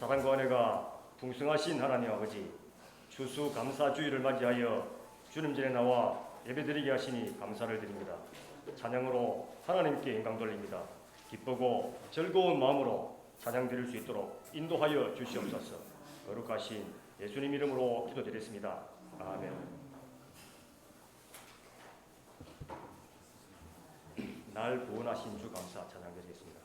사랑과 은혜가 풍성하신 하나님 아버지, 추수감사주일을 맞이하여 주님 전에 나와 예배드리게 하시니 감사를 드립니다. 찬양으로 하나님께 영광 돌립니다. 기쁘고 즐거운 마음으로 찬양 드릴 수 있도록 인도하여 주시옵소서. 거룩하신 예수님 이름으로 기도드렸습니다. 아멘. 날 구원하신 주 감사 찬양 드리겠습니다.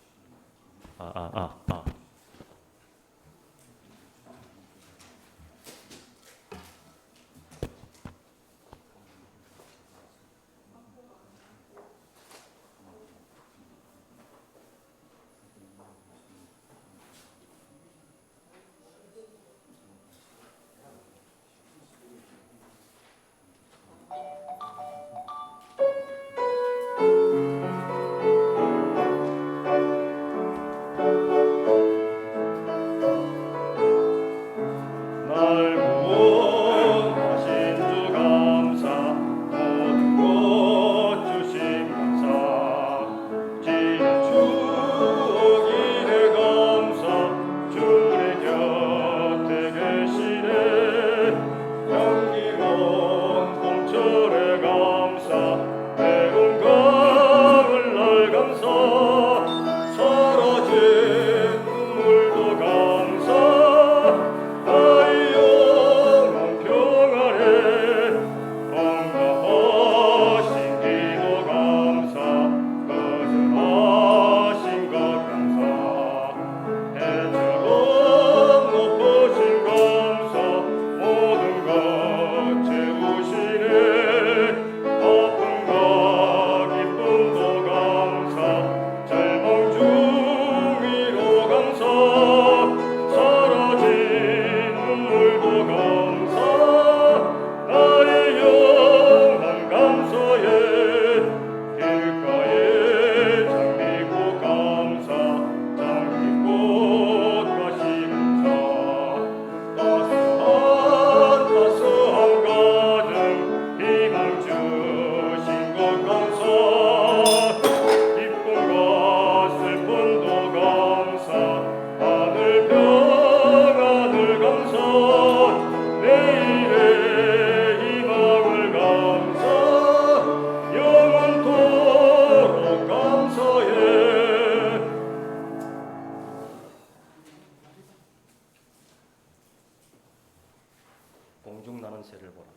공중 나는 새를 보라.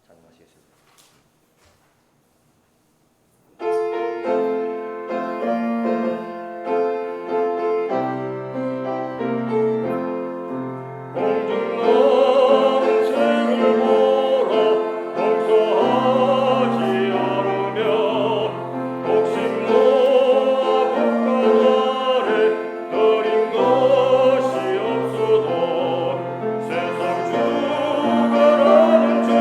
찬양하시겠습니다. 주가라는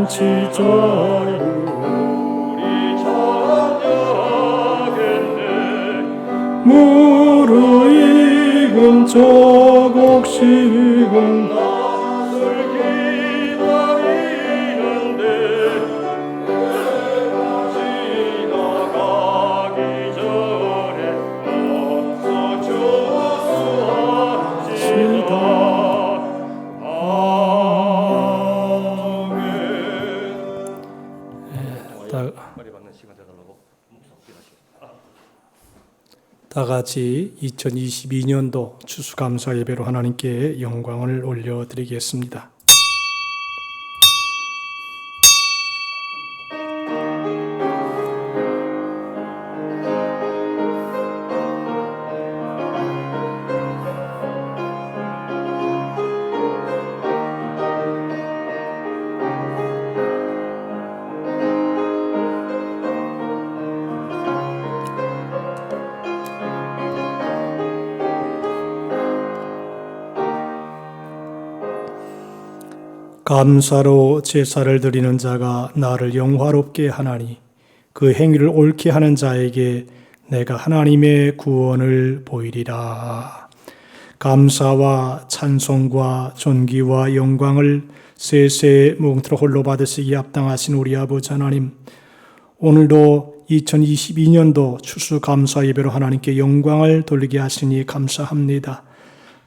잔치자루 우리 찬양하겠네. 무르익은 저곡식은 낯을 기다리는데 지나가기 전에 어서 주수하시다. 아멘. 빨리 받는 시간 되달라고 다 같이 2022년도 추수감사 예배로 하나님께 영광을 올려드리겠습니다. 감사로 제사를 드리는 자가 나를 영화롭게 하나니 그 행위를 옳게 하는 자에게 내가 하나님의 구원을 보이리라. 감사와 찬송과 존귀와 영광을 세세 뭉틀어 홀로 받으시기에 합당하신 우리 아버지 하나님, 오늘도 2022년도 추수감사 예배로 하나님께 영광을 돌리게 하시니 감사합니다.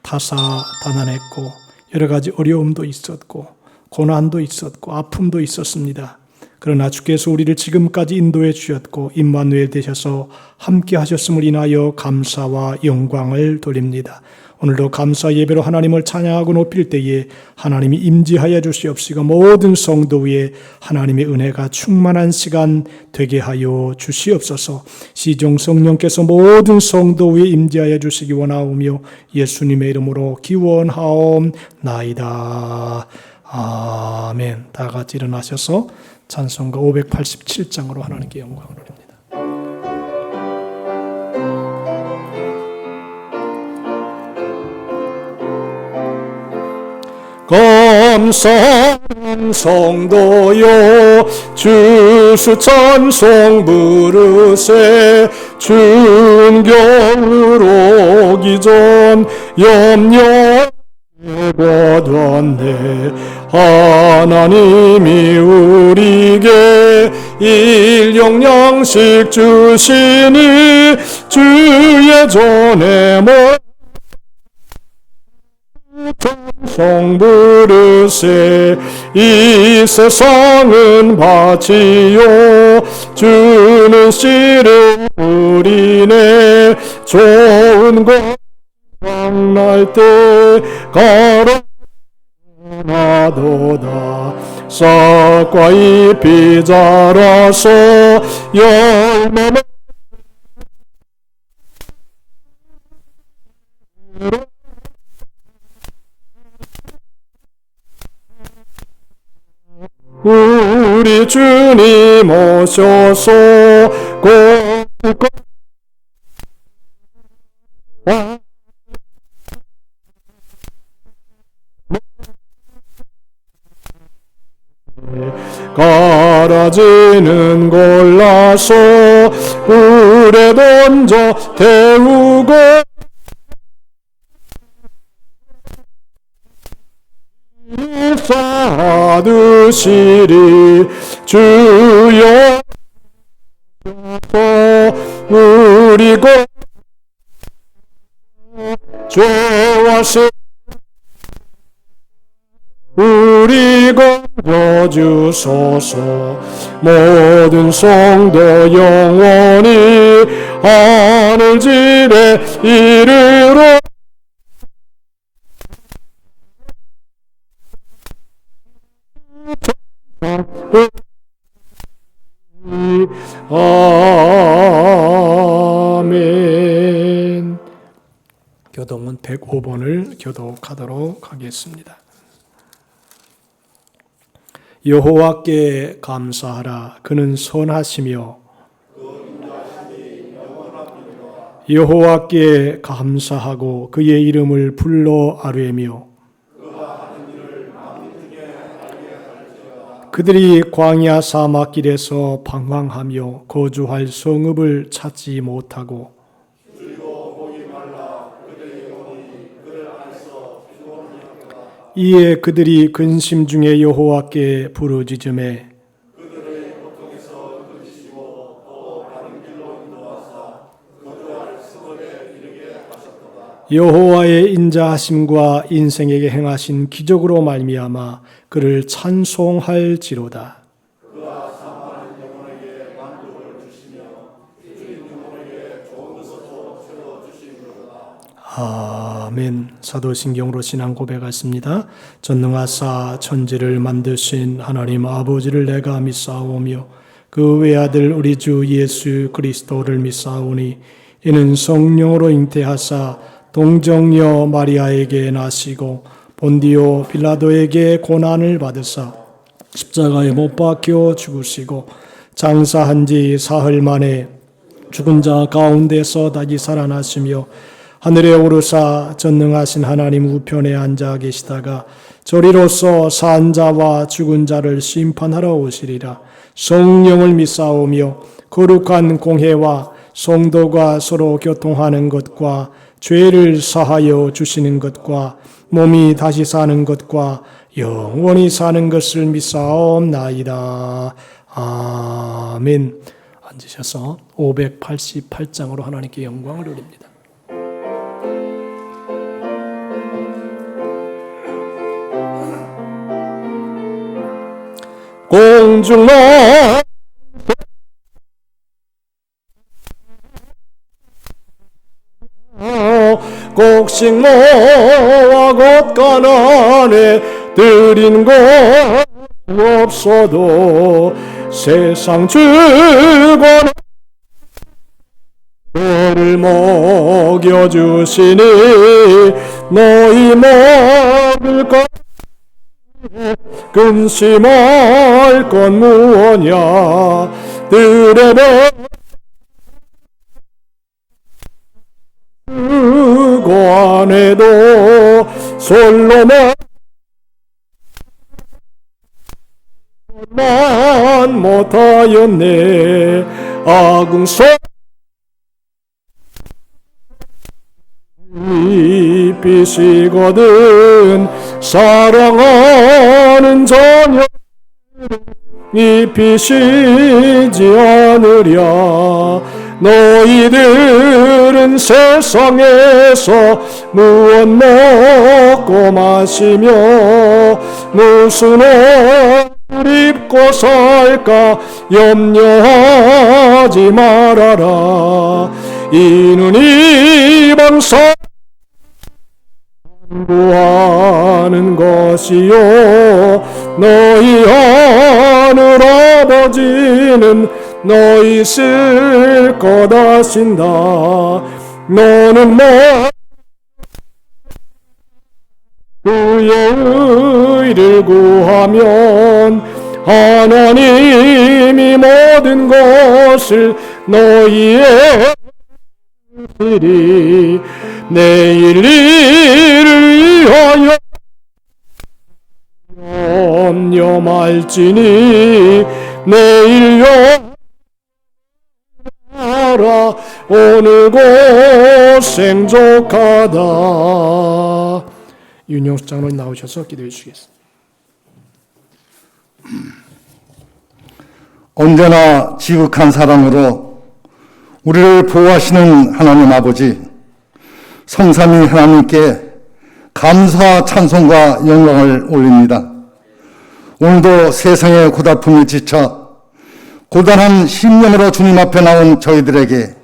다사다난했고 여러 가지 어려움도 있었고 고난도 있었고 아픔도 있었습니다. 그러나 주께서 우리를 지금까지 인도해 주셨고 임마누엘 되셔서 함께 하셨음을 인하여 감사와 영광을 돌립니다. 오늘도 감사 예배로 하나님을 찬양하고 높일 때에 하나님이 임재하여 주시옵시고 모든 성도 위에 하나님의 은혜가 충만한 시간 되게 하여 주시옵소서. 시종 성령께서 모든 성도 위에 임재하여 주시기 원하오며 예수님의 이름으로 기원하옵나이다. 아멘. 다 같이 일어나셔서 찬송가 587장으로 하나님께 영광을 올립니다. 감사한 성도여 주수 찬송 부르세. 준경으로 오기 전 염려 보던데 하나님이 우리에게 일용 양식 주시니 주의 전에 찬송 부르세. 이 세상은 밭이요 주는 씨를 뿌리네. 좋은 것 날 때 가라나도다. 싹과 잎이 자라서 열매는 우리 주님 오셔서 가라지는 골라서 물에 던져 데우고 쌓으시리. 주여 우리 곧 죄와 시 우리 건져주소서. 모든 성도 영원히 하늘질에 이르러 아멘. 교독은 105번을 교독하도록 하겠습니다. 여호와께 감사하라. 그는 선하시며 여호와께 감사하고 그의 이름을 불러 아뢰며 그들이 광야 사막길에서 방황하며 거주할 성읍을 찾지 못하고 이에 그들이 근심 중에 여호와께 부르짖음에 여호와의 인자하심과 인생에게 행하신 기적으로 말미암아 그를 찬송할지로다. 아멘. 사도신경으로 신앙 고백하십니다. 전능하사 천지를 만드신 하나님 아버지를 내가 믿사오며 그 외아들 우리 주 예수 그리스도를 믿사오니 이는 성령으로 잉태하사 동정녀 마리아에게 나시고 본디오 빌라도에게 고난을 받으사 십자가에 못 박혀 죽으시고 장사한 지 사흘 만에 죽은 자 가운데서 다시 살아나시며 하늘에 오르사 전능하신 하나님 우편에 앉아 계시다가 저리로서 산 자와 죽은 자를 심판하러 오시리라. 성령을 믿사오며 거룩한 공회와 성도가 서로 교통하는 것과 죄를 사하여 주시는 것과 몸이 다시 사는 것과 영원히 사는 것을 믿사옵나이다. 아멘. 앉으셔서 588장으로 하나님께 영광을 돌립니다. 공중로 곡식모와 곶가난에 드린 것 없어도 세상 주권 너를 먹여주시니 너희 먹을 것 근심할 건 무엇냐 들에 고안에도 솔로몬만 못하였네 아궁소 입히시거든 사랑하는 자녀 입히시지 않으랴 너희들은 세상에서 무엇 먹고 마시며 무슨 옷을 입고 살까 염려하지 말아라 이는 이방사 구하는 것이요 너희 하늘 아버지는 너희 쓸 것 아신다 너는 그의 의를 구하면 하나님이 모든 것을 너희의 일이 내일 일을 위하여 염려 말지니 내일 영하라 오늘 고생 족하다. 윤영수 장로님 나오셔서 기도해 주시겠습니다. 언제나 지극한 사랑으로 우리를 보호하시는 하나님 아버지, 성삼위 하나님께 감사, 찬송과 영광을 올립니다. 오늘도 세상의 고달픔에 지쳐 고단한 심령으로 주님 앞에 나온 저희들에게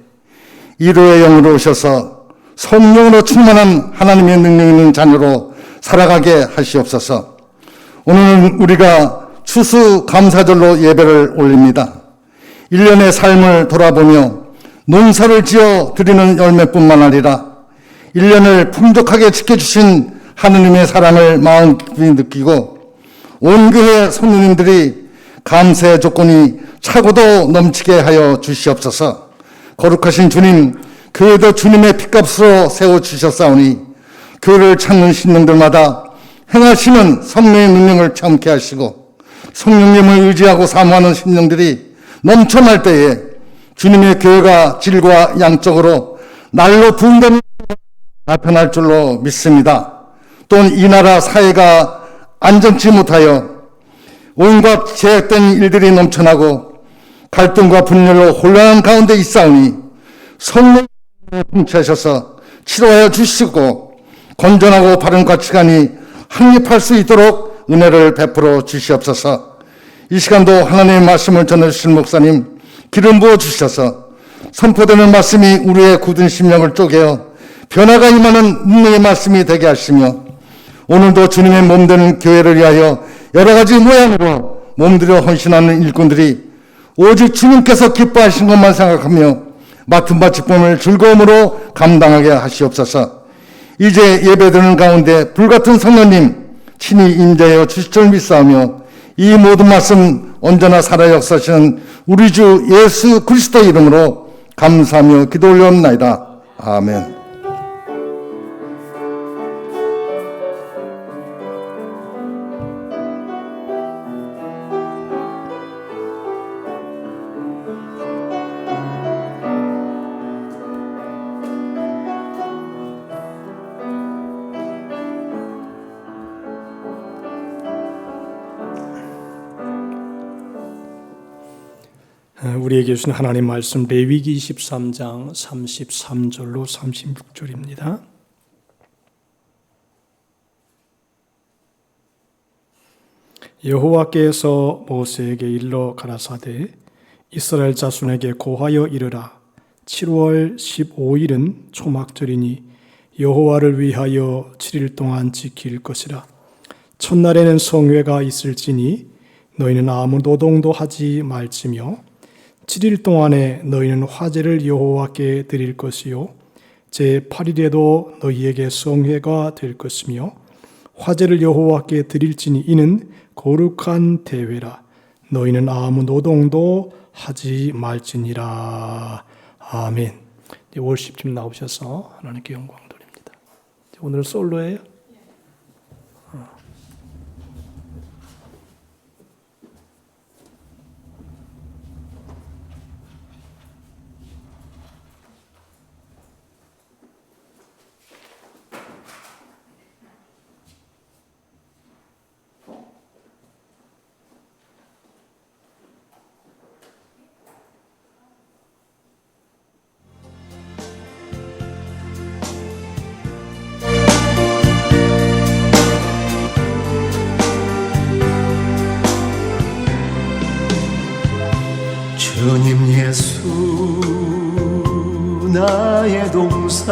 위로의 영으로 오셔서 성령으로 충만한 하나님의 능력 있는 자녀로 살아가게 하시옵소서. 오늘은 우리가 추수감사절로 예배를 올립니다. 1년의 삶을 돌아보며 농사를 지어 드리는 열매뿐만 아니라 1년을 풍족하게 지켜주신 하느님의 사랑을 마음 깊이 느끼고 온 교회 성도님들이 감사의 조건이 차고도 넘치게 하여 주시옵소서. 거룩하신 주님, 교회도 주님의 핏값으로 세워주셨사오니 교회를 찾는 신령들마다 행하시는 성령의 능력을 체험케 하시고 성령님을 의지하고 사모하는 심령들이 넘쳐날 때에 주님의 교회가 질과 양적으로 날로 부흥되는 나타날 줄로 믿습니다. 또한 이 나라 사회가 안전치 못하여 온갖 제약된 일들이 넘쳐나고 갈등과 분열로 혼란한 가운데 있사오니 성령을 통치하셔서 치료하여 주시고 건전하고 바른 가치관이 확립할 수 있도록 은혜를 베풀어 주시옵소서. 이 시간도 하나님의 말씀을 전해주신 목사님 기름 부어 주셔서 선포되는 말씀이 우리의 굳은 심령을 쪼개어 변화가 임하는 능력의 말씀이 되게 하시며 오늘도 주님의 몸되는 교회를 위하여 여러 가지 모양으로 몸들여 헌신하는 일꾼들이 오직 주님께서 기뻐하신 것만 생각하며 맡은 바 직분을 즐거움으로 감당하게 하시옵소서. 이제 예배드리는 가운데 불같은 성령님 친히 임재하여 주실 줄 믿사오며 이 모든 말씀 언제나 살아 역사하시는 우리 주 예수 그리스도 이름으로 감사하며 기도 올려옵나이다. 아멘. 우리에게 주신 하나님 말씀 레위기 23장 33절로 36절입니다. 여호와께서 모세에게 일러 가라사대 이스라엘 자손에게 고하여 이르라. 7월 15일은 초막절이니 여호와를 위하여 7일 동안 지킬 것이라. 첫날에는 성회가 있을지니 너희는 아무 노동도 하지 말지며 7일 동안에 너희는 화제를 여호와께 드릴 것이요 제8일에도 너희에게 성회가 될 것이며 화제를 여호와께 드릴지니 이는 거룩한 대회라. 너희는 아무 노동도 하지 말지니라. 아멘. 월십팀 나오셔서 하나님께 영광 돌립니다. 오늘 솔로예요? 주님 예수 나의 동상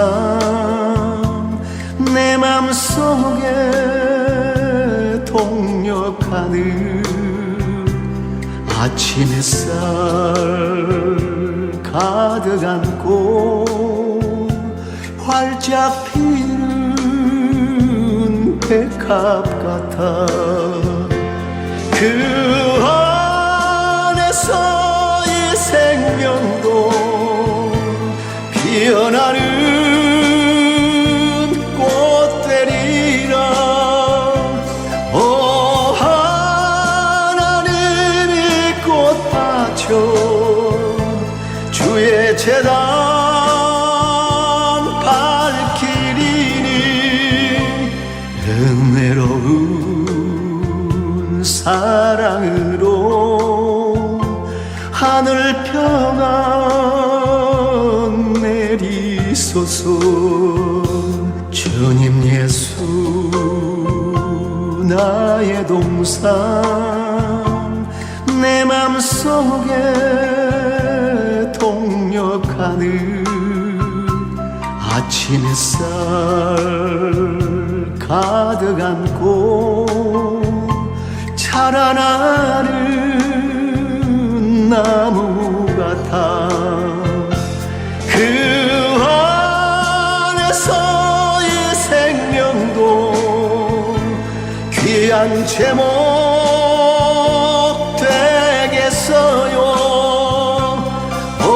내 맘속에 동력하는 아침 햇살 가득 안고 활짝 피는 백합 같아 그 안에서 생명도 피어나는 꽃 되리라. 오 하나님의 꽃밭여 주의 제단 밝히리니 은혜로운 사랑으로 하늘 평안 내리소서. 주님 예수 나의 동상 내 맘속에 동력하는 아침 햇살 가득 안고 자라나는 나무 같아 그 안에서의 생명도 귀한 제목 되겠어요. 오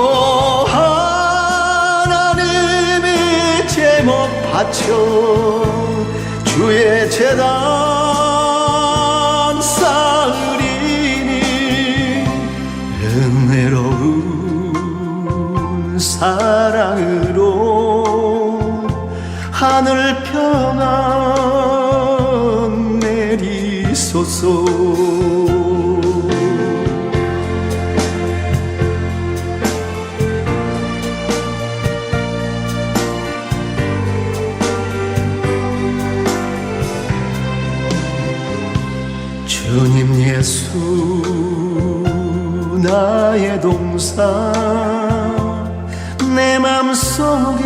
하나님의 제목 바쳐 주의 제단 쌓으리 예수 나의 동상 내 맘속에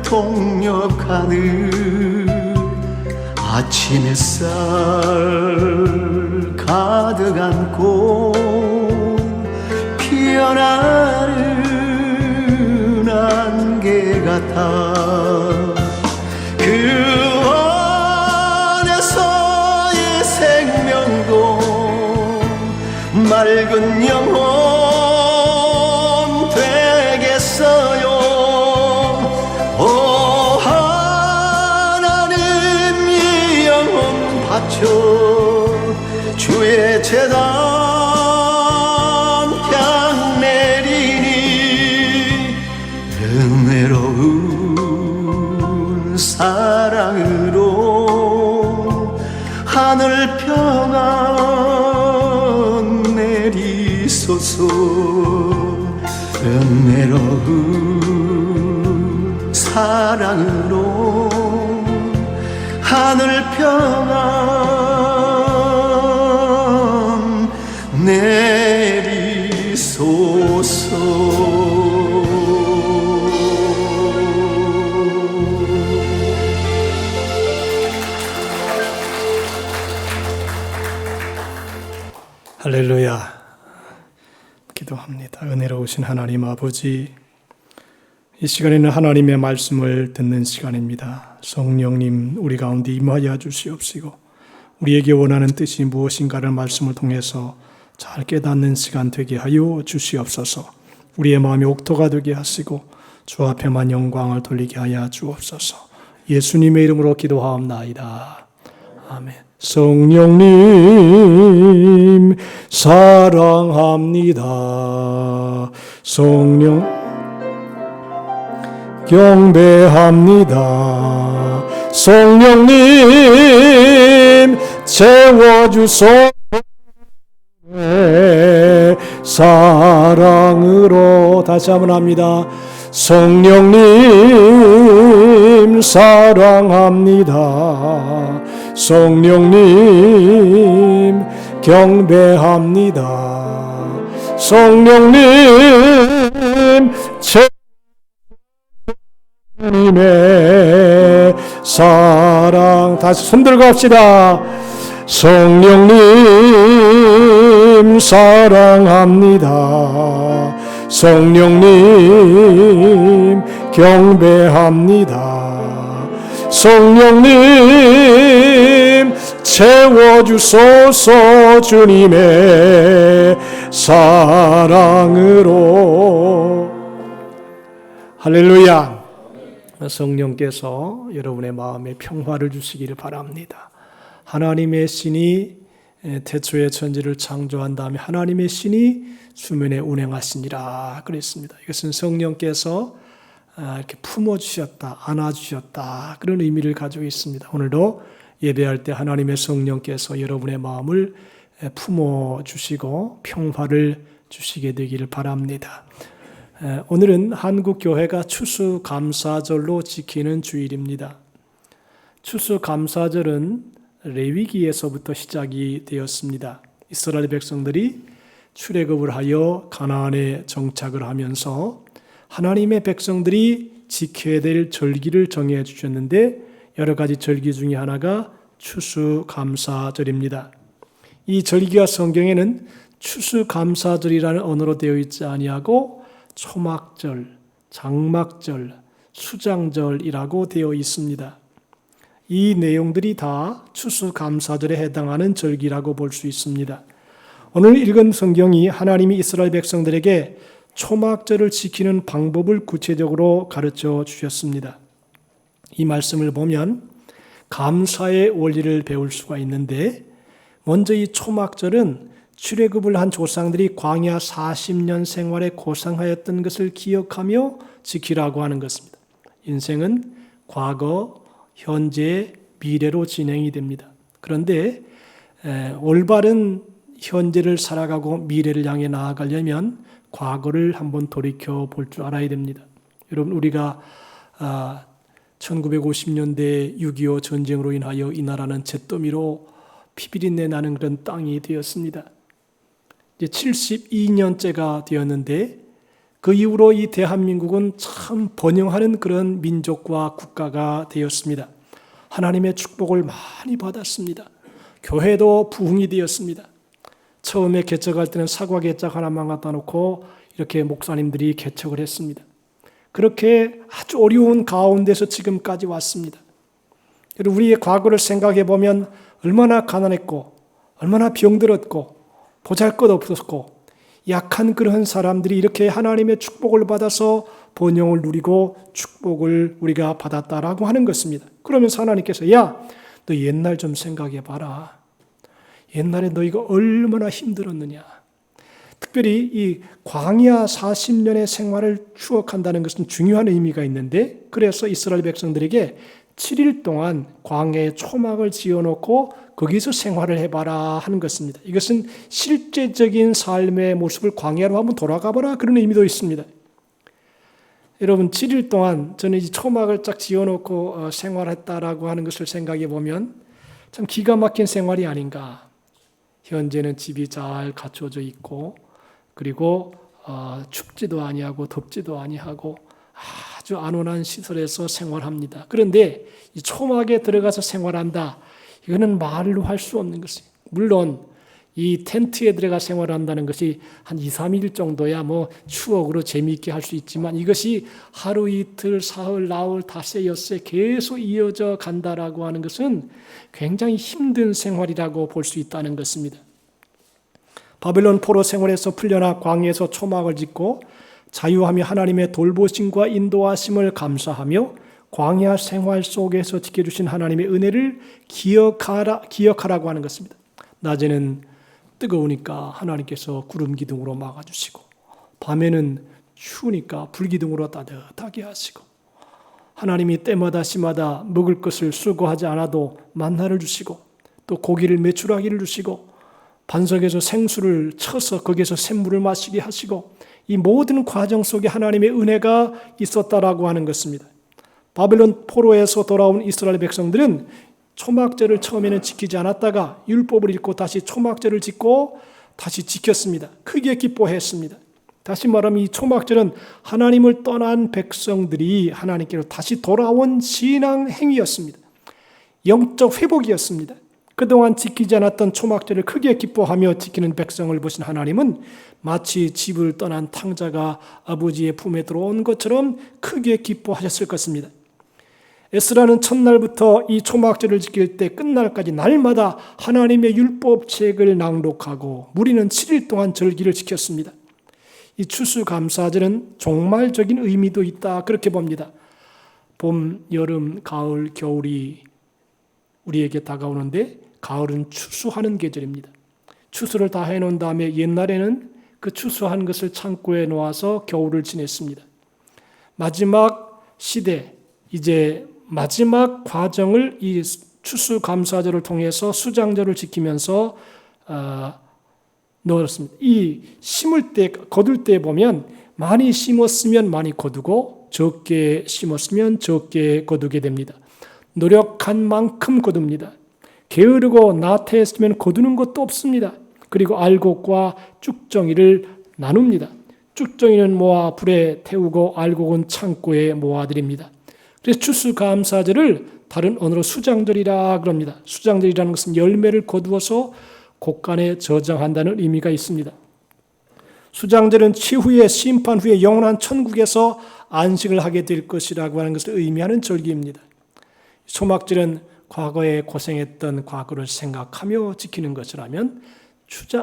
동력하듯 아침 햇살 가득 안고 피어나는 안개 같아 그 안에서의 생명도 맑은 영혼 되겠어요. 오 하나님 이 영혼 바쳐 주의 재단 향 내리니 은혜로운 사랑으로 하늘 평안 내리소서. 은혜로운 사랑으로 하늘 평안 내리소서. 할렐루야. 기도합니다. 은혜로우신 하나님 아버지, 이 시간에는 하나님의 말씀을 듣는 시간입니다. 성령님 우리 가운데 임하여 주시옵시고 우리에게 원하는 뜻이 무엇인가를 말씀을 통해서 잘 깨닫는 시간 되게 하여 주시옵소서. 우리의 마음이 옥토가 되게 하시고 주 앞에만 영광을 돌리게 하여 주옵소서. 예수님의 이름으로 기도하옵나이다. 아멘. 성령님 사랑합니다. 성령 경배합니다. 성령님 채워주소서. 사랑으로 다시 한번 합니다. 성령님 사랑합니다. 성령님 경배합니다. 성령님 주님의 사랑 다시 손들고 합시다. 성령님 사랑합니다. 성령님 경배합니다. 성령님 채워주소서. 주님의 사랑으로. 할렐루야. 성령께서 여러분의 마음에 평화를 주시기를 바랍니다. 하나님의 신이 태초에 천지를 창조한 다음에 하나님의 신이 수면에 운행하시니라 그랬습니다. 이것은 성령께서 이렇게 품어주셨다, 안아주셨다 그런 의미를 가지고 있습니다. 오늘도 예배할 때 하나님의 성령께서 여러분의 마음을 품어주시고 평화를 주시게 되기를 바랍니다. 오늘은 한국교회가 추수감사절로 지키는 주일입니다. 추수감사절은 레위기에서부터 시작이 되었습니다. 이스라엘 백성들이 출애굽을 하여 가나안에 정착을 하면서 하나님의 백성들이 지켜야 될 절기를 정해 주셨는데 여러 가지 절기 중에 하나가 추수감사절입니다. 이 절기가 성경에는 추수감사절이라는 언어로 되어 있지 아니하고 초막절, 장막절, 수장절이라고 되어 있습니다. 이 내용들이 다 추수감사절에 해당하는 절기라고 볼 수 있습니다. 오늘 읽은 성경이 하나님이 이스라엘 백성들에게 초막절을 지키는 방법을 구체적으로 가르쳐 주셨습니다. 이 말씀을 보면 감사의 원리를 배울 수가 있는데 먼저 이 초막절은 출애굽을 한 조상들이 광야 40년 생활에 고생하였던 것을 기억하며 지키라고 하는 것입니다. 인생은 과거, 현재, 미래로 진행이 됩니다. 그런데 올바른 현재를 살아가고 미래를 향해 나아가려면 과거를 한번 돌이켜 볼 줄 알아야 됩니다. 여러분 우리가 1950년대 6.25 전쟁으로 인하여 이 나라는 잿더미로 피비린내 나는 그런 땅이 되었습니다. 이제 72년째가 되었는데 그 이후로 이 대한민국은 참 번영하는 그런 민족과 국가가 되었습니다. 하나님의 축복을 많이 받았습니다. 교회도 부흥이 되었습니다. 처음에 개척할 때는 사과 개척 하나만 갖다 놓고 이렇게 목사님들이 개척을 했습니다. 그렇게 아주 어려운 가운데서 지금까지 왔습니다. 우리의 과거를 생각해 보면 얼마나 가난했고 얼마나 병들었고 보잘것없었고 약한 그런 사람들이 이렇게 하나님의 축복을 받아서 번영을 누리고 축복을 우리가 받았다라고 하는 것입니다. 그러면서 하나님께서 야, 너 옛날 좀 생각해 봐라. 옛날에 너희가 얼마나 힘들었느냐. 특별히 이 광야 40년의 생활을 추억한다는 것은 중요한 의미가 있는데 그래서 이스라엘 백성들에게 7일 동안 광야에 초막을 지어놓고 거기서 생활을 해봐라 하는 것입니다. 이것은 실제적인 삶의 모습을 광야로 한번 돌아가봐라 그런 의미도 있습니다. 여러분 7일 동안 저는 이 초막을 쫙 지어놓고 생활했다라고 하는 것을 생각해 보면 참 기가 막힌 생활이 아닌가. 현재는 집이 잘 갖춰져 있고 그리고 춥지도 아니하고 덥지도 아니하고 아주 안온한 시설에서 생활합니다. 그런데 이 초막에 들어가서 생활한다. 이거는 말로 할 수 없는 것이에요. 물론 이 텐트에 들어가 생활한다는 것이 한 2, 3일 정도야 뭐 추억으로 재미있게 할 수 있지만 이것이 하루 이틀, 사흘, 나흘, 닷새, 엿새 계속 이어져 간다라고 하는 것은 굉장히 힘든 생활이라고 볼 수 있다는 것입니다. 바벨론 포로 생활에서 풀려나 광야에서 초막을 짓고 자유하며 하나님의 돌보심과 인도하심을 감사하며 광야 생활 속에서 지켜주신 하나님의 은혜를 기억하라고 하는 것입니다. 낮에는 뜨거우니까 하나님께서 구름 기둥으로 막아주시고 밤에는 추우니까 불 기둥으로 따뜻하게 하시고 하나님이 때마다 시마다 먹을 것을 수고하지 않아도 만나를 주시고 또 고기를 매출하기를 주시고 반석에서 생수를 쳐서 거기에서 샘물을 마시게 하시고 이 모든 과정 속에 하나님의 은혜가 있었다라고 하는 것입니다. 바벨론 포로에서 돌아온 이스라엘 백성들은 초막절을 처음에는 지키지 않았다가 율법을 읽고 다시 초막절을 짓고 다시 지켰습니다. 크게 기뻐했습니다. 다시 말하면 이 초막절은 하나님을 떠난 백성들이 하나님께로 다시 돌아온 신앙 행위였습니다. 영적 회복이었습니다. 그동안 지키지 않았던 초막절을 크게 기뻐하며 지키는 백성을 보신 하나님은 마치 집을 떠난 탕자가 아버지의 품에 들어온 것처럼 크게 기뻐하셨을 것입니다. 에스라는 첫날부터 이 초막절을 지킬 때 끝날까지 날마다 하나님의 율법책을 낭독하고 무리는 7일 동안 절기를 지켰습니다. 이 추수감사절은 종말적인 의미도 있다 그렇게 봅니다. 봄, 여름, 가을, 겨울이 우리에게 다가오는데 가을은 추수하는 계절입니다. 추수를 다 해놓은 다음에 옛날에는 그 추수한 것을 창고에 놓아서 겨울을 지냈습니다. 마지막 시대, 이제 마지막 과정을 이 추수감사절을 통해서 수장절을 지키면서 넣었습니다. 이 심을 때, 거둘 때 보면 많이 심었으면 많이 거두고 적게 심었으면 적게 거두게 됩니다. 노력한 만큼 거둡니다. 게으르고 나태했으면 거두는 것도 없습니다. 그리고 알곡과 쭉정이를 나눕니다. 쭉정이는 모아 불에 태우고 알곡은 창고에 모아드립니다. 그래서 추수감사절을 다른 언어로 수장절이라 그럽니다. 수장절이라는 것은 열매를 거두어서 곡간에 저장한다는 의미가 있습니다. 수장절은 최후의 심판 후에 영원한 천국에서 안식을 하게 될 것이라고 하는 것을 의미하는 절기입니다. 초막절은 과거에 고생했던 과거를 생각하며 지키는 것이라면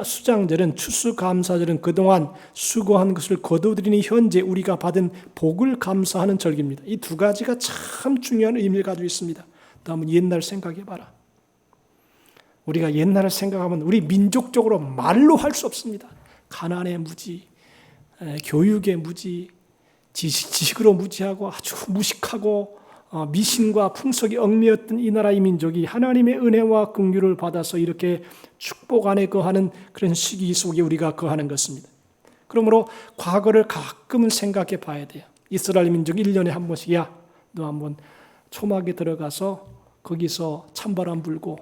수장절은 추수감사절은 그동안 수고한 것을 거두드리니 현재 우리가 받은 복을 감사하는 절기입니다. 이 두 가지가 참 중요한 의미를 가지고 있습니다. 또 한번 옛날 생각해봐라. 우리가 옛날을 생각하면 우리 민족적으로 말로 할 수 없습니다. 가난의 무지, 교육의 무지, 지식으로 무지하고 아주 무식하고 미신과 풍속이 얽매였던 이 나라의 민족이 하나님의 은혜와 긍휼을 받아서 이렇게 축복 안에 거하는 그런 시기 속에 우리가 거하는 것입니다. 그러므로 과거를 가끔은 생각해 봐야 돼요. 이스라엘 민족이 1년에 한 번씩 너 한번 초막에 들어가서 거기서 찬바람 불고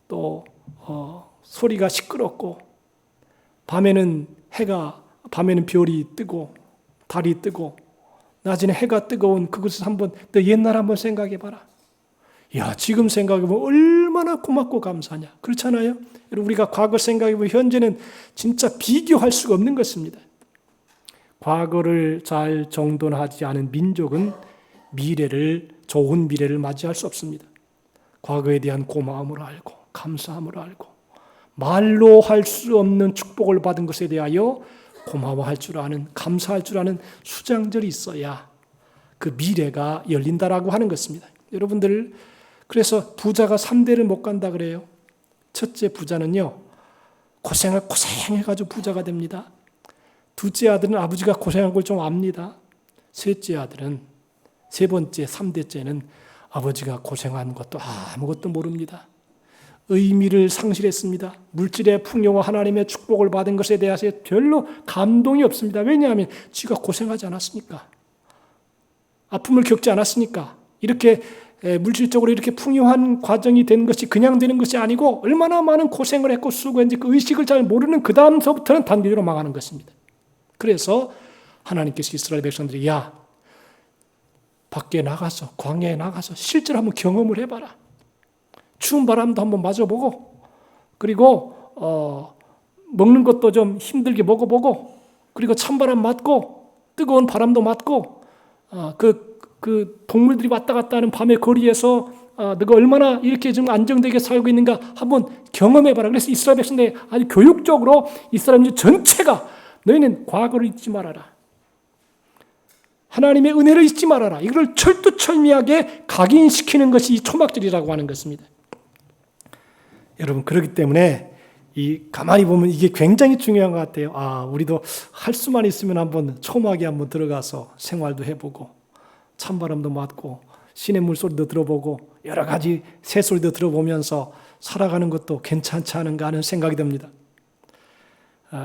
또 소리가 시끄럽고 밤에는 별이 뜨고 달이 뜨고 낮에는 해가 뜨거운 그것을 한번 너 옛날 한번 생각해 봐라. 야, 지금 생각해 보면 얼마나 고맙고 감사하냐. 그렇잖아요? 여러분, 우리가 과거 생각해 보면 현재는 진짜 비교할 수가 없는 것입니다. 과거를 잘 정돈하지 않은 민족은 좋은 미래를 맞이할 수 없습니다. 과거에 대한 고마움을 알고 감사함을 알고 말로 할 수 없는 축복을 받은 것에 대하여 고마워할 줄 아는, 감사할 줄 아는 수장절이 있어야 그 미래가 열린다라고 하는 것입니다. 여러분들, 그래서 부자가 3대를 못 간다 그래요. 첫째 부자는요, 고생해가지고 부자가 됩니다. 둘째 아들은 아버지가 고생한 걸 좀 압니다. 셋째 아들은, 세 번째, 3대째는 아버지가 고생한 것도 아무것도 모릅니다. 의미를 상실했습니다. 물질의 풍요와 하나님의 축복을 받은 것에 대해서 별로 감동이 없습니다. 왜냐하면 지가 고생하지 않았으니까. 아픔을 겪지 않았으니까. 이렇게 물질적으로 이렇게 풍요한 과정이 되는 것이 그냥 되는 것이 아니고 얼마나 많은 고생을 했고 수고했는지 그 의식을 잘 모르는 그 다음서부터는 단계적으로 망하는 것입니다. 그래서 하나님께서 이스라엘 백성들이 야, 밖에 나가서 광야에 나가서 실제로 한번 경험을 해봐라. 추운 바람도 한번 맞아보고 그리고 먹는 것도 좀 힘들게 먹어보고 그리고 찬바람 맞고 뜨거운 바람도 맞고 그 동물들이 왔다 갔다 하는 밤의 거리에서 너가 얼마나 이렇게 좀 안정되게 살고 있는가 한번 경험해봐라. 그래서 이스라엘 백성들이 아주 교육적으로 이스라엘 전체가 너희는 과거를 잊지 말아라. 하나님의 은혜를 잊지 말아라. 이걸 철두철미하게 각인시키는 것이 이 초막절이라고 하는 것입니다. 여러분, 그렇기 때문에 가만히 보면 이게 굉장히 중요한 것 같아요. 우리도 할 수만 있으면 한번 초막에 한번 들어가서 생활도 해보고 찬바람도 맞고 시냇물 소리도 들어보고 여러 가지 새소리도 들어보면서 살아가는 것도 괜찮지 않은가 하는 생각이 듭니다.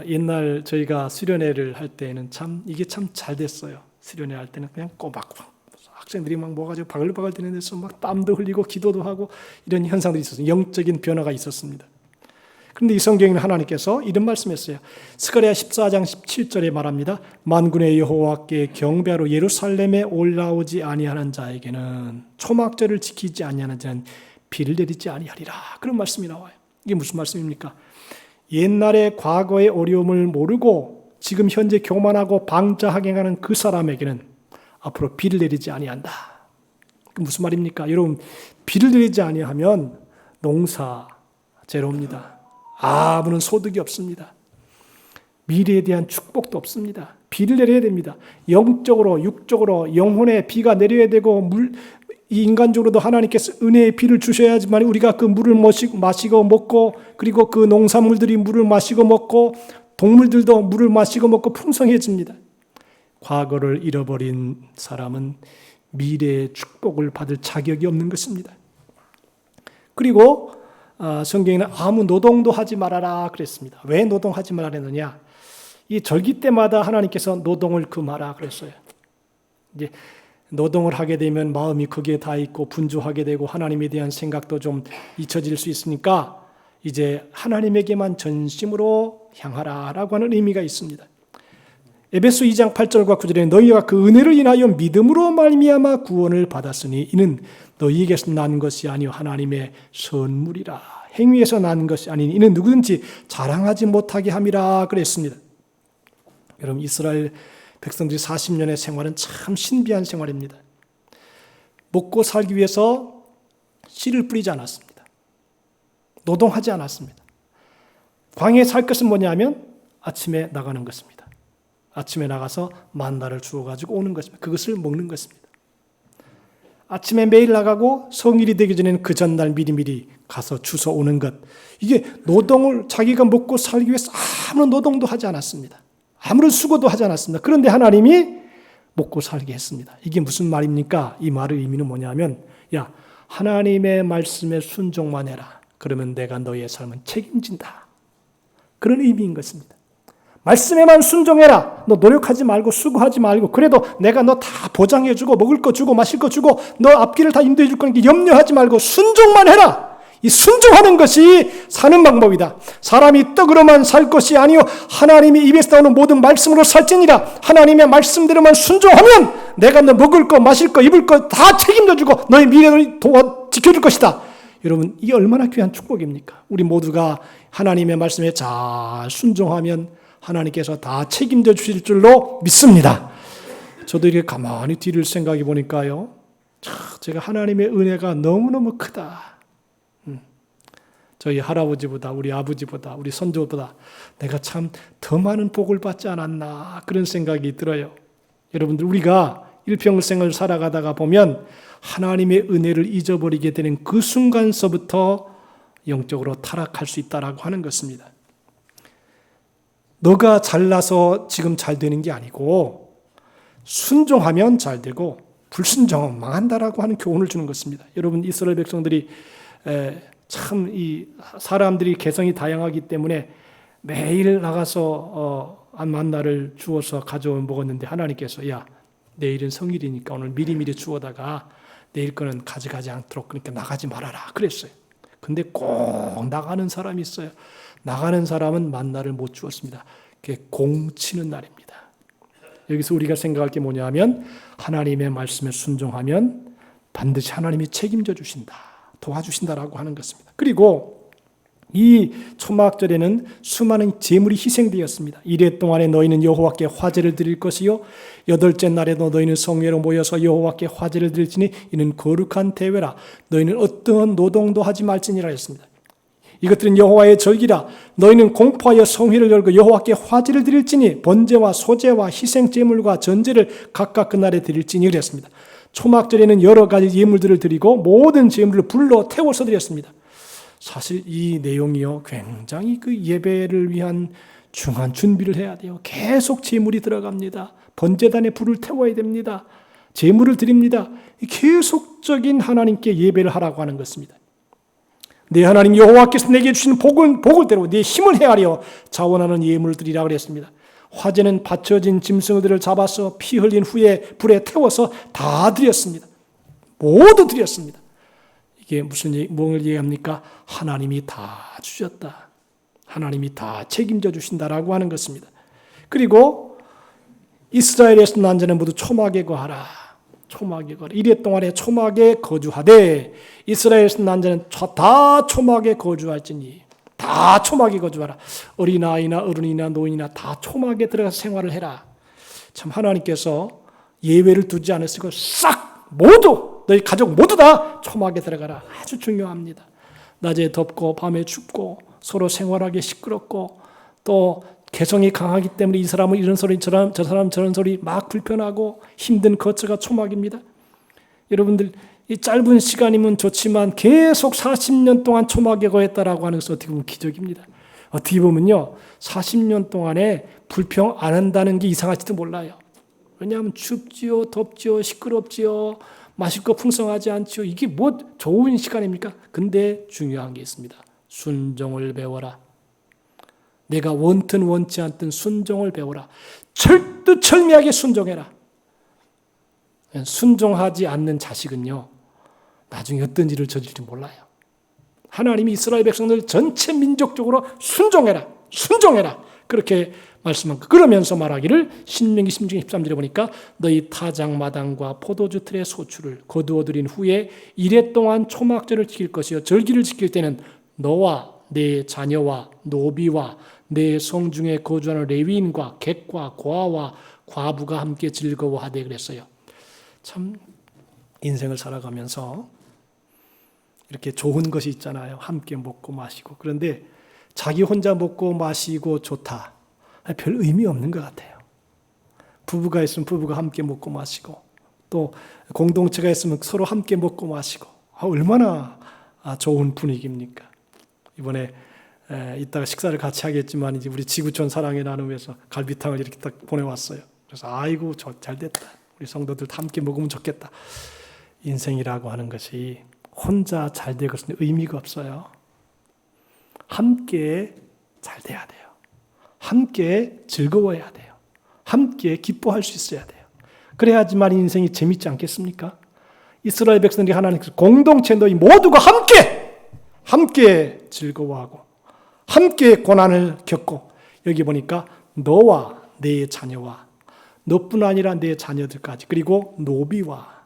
옛날 저희가 수련회를 할 때는 이게 참 잘 됐어요. 수련회 할 때는 그냥 꼬박꼬박 학생들이 막 모아가지고 바글바글 되는 데서 막 땀도 흘리고 기도도 하고 이런 현상들이 있었어요. 영적인 변화가 있었습니다. 그런데 이 성경에는 하나님께서 이런 말씀했어요. 스가랴 14장 17절에 말합니다. 만군의 여호와께 경배하러 예루살렘에 올라오지 아니하는 자에게는 초막절을 지키지 아니하는 자는 비를 내리지 아니하리라. 그런 말씀이 나와요. 이게 무슨 말씀입니까? 옛날의 과거의 어려움을 모르고 지금 현재 교만하고 방자하게 가는 그 사람에게는 앞으로 비를 내리지 아니한다. 무슨 말입니까? 여러분, 비를 내리지 아니하면 농사 제로입니다. 아무런 소득이 없습니다. 미래에 대한 축복도 없습니다. 비를 내려야 됩니다. 영적으로, 육적으로, 영혼에 비가 내려야 되고 이 인간적으로도 하나님께서 은혜의 비를 주셔야지만 우리가 그 물을 마시고 먹고 그리고 그 농산물들이 물을 마시고 먹고 동물들도 물을 마시고 먹고 풍성해집니다. 과거를 잃어버린 사람은 미래의 축복을 받을 자격이 없는 것입니다. 그리고 성경에는 아무 노동도 하지 말아라 그랬습니다. 왜 노동하지 말아라 했느냐? 이 절기 때마다 하나님께서 노동을 금하라 그랬어요. 이제 노동을 하게 되면 마음이 거기에 다 있고 분주하게 되고 하나님에 대한 생각도 좀 잊혀질 수 있으니까 이제 하나님에게만 전심으로 향하라라고 하는 의미가 있습니다. 에베소 2장 8절과 9절에 너희가 그 은혜를 인하여 믿음으로 말미암아 구원을 받았으니 이는 너희에게서 난 것이 아니요 하나님의 선물이라. 행위에서 난 것이 아니니 이는 누구든지 자랑하지 못하게 함이라 그랬습니다. 여러분, 이스라엘 백성들이 40년의 생활은 참 신비한 생활입니다. 먹고 살기 위해서 씨를 뿌리지 않았습니다. 노동하지 않았습니다. 광야에 살 것은 뭐냐면 아침에 나가는 것입니다. 아침에 나가서 만나를 주워가지고 오는 것입니다. 그것을 먹는 것입니다. 아침에 매일 나가고 성일이 되기 전에는 그 전날 미리미리 가서 주워 오는 것. 이게 노동을 자기가 먹고 살기 위해서 아무런 노동도 하지 않았습니다. 아무런 수고도 하지 않았습니다. 그런데 하나님이 먹고 살게 했습니다. 이게 무슨 말입니까? 이 말의 의미는 뭐냐면 야, 하나님의 말씀에 순종만 해라. 그러면 내가 너의 삶은 책임진다. 그런 의미인 것입니다. 말씀에만 순종해라. 너 노력하지 말고 수고하지 말고 그래도 내가 너 다 보장해주고 먹을 거 주고 마실 거 주고 너 앞길을 다 인도해 줄 거니까 염려하지 말고 순종만 해라. 이 순종하는 것이 사는 방법이다. 사람이 떡으로만 살 것이 아니요 하나님이 입에서 나오는 모든 말씀으로 살지니라. 하나님의 말씀대로만 순종하면 내가 너 먹을 거 마실 거 입을 거 다 책임져 주고 너의 미래를 지켜줄 것이다. 여러분, 이게 얼마나 귀한 축복입니까? 우리 모두가 하나님의 말씀에 잘 순종하면 하나님께서 다 책임져 주실 줄로 믿습니다. 저도 이렇게 가만히 뒤를 생각해 보니까요, 제가 하나님의 은혜가 너무너무 크다. 저희 할아버지보다 우리 아버지보다 우리 선조보다 내가 참 더 많은 복을 받지 않았나 그런 생각이 들어요. 여러분들, 우리가 일평생을 살아가다가 보면 하나님의 은혜를 잊어버리게 되는 그 순간서부터 영적으로 타락할 수 있다라고 하는 것입니다. 너가 잘나서 지금 잘 되는 게 아니고 순종하면 잘 되고 불순종하면 망한다라고 하는 교훈을 주는 것입니다. 여러분, 이스라엘 백성들이 참 이 사람들이 개성이 다양하기 때문에 매일 나가서 만나를 주워서 가져온 먹었는데 하나님께서 야, 내일은 성일이니까 오늘 미리미리 주워다가 내일 거는 가져가지 않도록 그러니까 나가지 말아라 그랬어요. 근데 꼭 나가는 사람이 있어요. 나가는 사람은 만나를 못 주었습니다. 그게 공치는 날입니다. 여기서 우리가 생각할 게 뭐냐면 하나님의 말씀에 순종하면 반드시 하나님이 책임져 주신다. 도와주신다라고 하는 것입니다. 그리고 이 초막절에는 수많은 제물이 희생되었습니다. 이래 동안에 너희는 여호와께 화제를 드릴 것이요 여덟째 날에도 너희는 성회로 모여서 여호와께 화제를 드릴지니 이는 거룩한 대회라. 너희는 어떠한 노동도 하지 말지니라 했습니다. 이것들은 여호와의 절기라. 너희는 공포하여 성회를 열고 여호와께 화제를 드릴지니 번제와 소제와 희생 제물과 전제를 각각 그날에 드릴지니 그랬습니다. 초막절에는 여러 가지 예물들을 드리고 모든 제물을 불로 태워서 드렸습니다. 사실 이 내용이요 굉장히 그 예배를 위한 중한 준비를 해야 돼요. 계속 제물이 들어갑니다. 번제단에 불을 태워야 됩니다. 제물을 드립니다. 계속적인 하나님께 예배를 하라고 하는 것입니다. 내 하나님 여호와께서 내게 주신 복을 대로 내 힘을 헤아려 자원하는 예물을 드리라 그랬습니다. 화제는 받쳐진 짐승들을 잡아서 피 흘린 후에 불에 태워서 다 드렸습니다. 모두 드렸습니다. 이게 뭘 얘기합니까? 하나님이 다 주셨다. 하나님이 다 책임져 주신다라고 하는 것입니다. 그리고 이스라엘에서 난 자는 모두 초막에 거하라. 초막에 거하라. 이래 동안에 초막에 거주하되 이스라엘에서 난 자는 다 초막에 거주할지니 다 초막에 거주하라. 어린아이나 어른이나 노인이나 다 초막에 들어가서 생활을 해라. 참 하나님께서 예외를 두지 않으시고 싹 모두 너희 가족 모두 다 초막에 들어가라. 아주 중요합니다. 낮에 덥고 밤에 춥고 서로 생활하기 시끄럽고 또 개성이 강하기 때문에 이 사람은 이런 소리 저 사람 저런 소리 막 불편하고 힘든 거처가 초막입니다. 여러분들 이 짧은 시간이면 좋지만 계속 40년 동안 초막에 거했다라고 하는 것은 어떻게 보면 기적입니다. 어떻게 보면요 40년 동안에 불평 안 한다는 게 이상할지도 몰라요. 왜냐하면 춥지요, 덥지요, 시끄럽지요, 마실 거 풍성하지 않지요. 이게 뭐 좋은 시간입니까? 근데 중요한 게 있습니다. 순종을 배워라. 내가 원든 원치 않든 순종을 배워라. 철두철미하게 순종해라. 순종하지 않는 자식은요 나중에 어떤 일을 저질지 몰라요. 하나님이 이스라엘 백성들 전체 민족적으로 순종해라. 순종해라. 그렇게 말씀한 거. 그러면서 말하기를 신명기 16장 13절에 보니까 너희 타작마당과 포도주 틀의 소출을 거두어들인 후에 이래 동안 초막절을 지킬 것이요 절기를 지킬 때는 너와 내 자녀와 노비와 내 성중에 거주하는 레위인과 객과 고아와 과부가 함께 즐거워하되 그랬어요. 참 인생을 살아가면서 이렇게 좋은 것이 있잖아요. 함께 먹고 마시고. 그런데 자기 혼자 먹고 마시고 좋다. 별 의미 없는 것 같아요. 부부가 있으면 부부가 함께 먹고 마시고 또 공동체가 있으면 서로 함께 먹고 마시고 얼마나 좋은 분위기입니까? 이번에 이따가 식사를 같이 하겠지만 이제 우리 지구촌 사랑의 나눔에서 갈비탕을 이렇게 딱 보내왔어요. 그래서 아이고 잘 됐다. 우리 성도들 함께 먹으면 좋겠다. 인생이라고 하는 것이 혼자 잘 될 것은 의미가 없어요. 함께 잘 돼야 돼요. 함께 즐거워야 돼요. 함께 기뻐할 수 있어야 돼요. 그래야지만 인생이 재밌지 않겠습니까? 이스라엘 백성들이 하나님께서 공동체 너희 모두가 함께 즐거워하고 함께 고난을 겪고 여기 보니까 너와 내 자녀와 너뿐 아니라 내 자녀들까지 그리고 노비와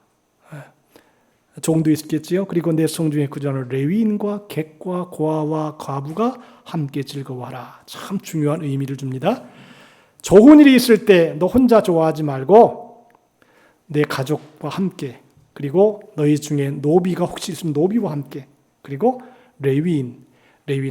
종도 있겠지요. 그리고 내 성중에 구전하는 레위인과 객과 고아와 과부가 함께 즐거워하라. 참 중요한 의미를 줍니다. 좋은 일이 있을 때 너 혼자 좋아하지 말고 내 가족과 함께 그리고 너희 중에 노비가 혹시 있으면 노비와 함께 그리고 레위인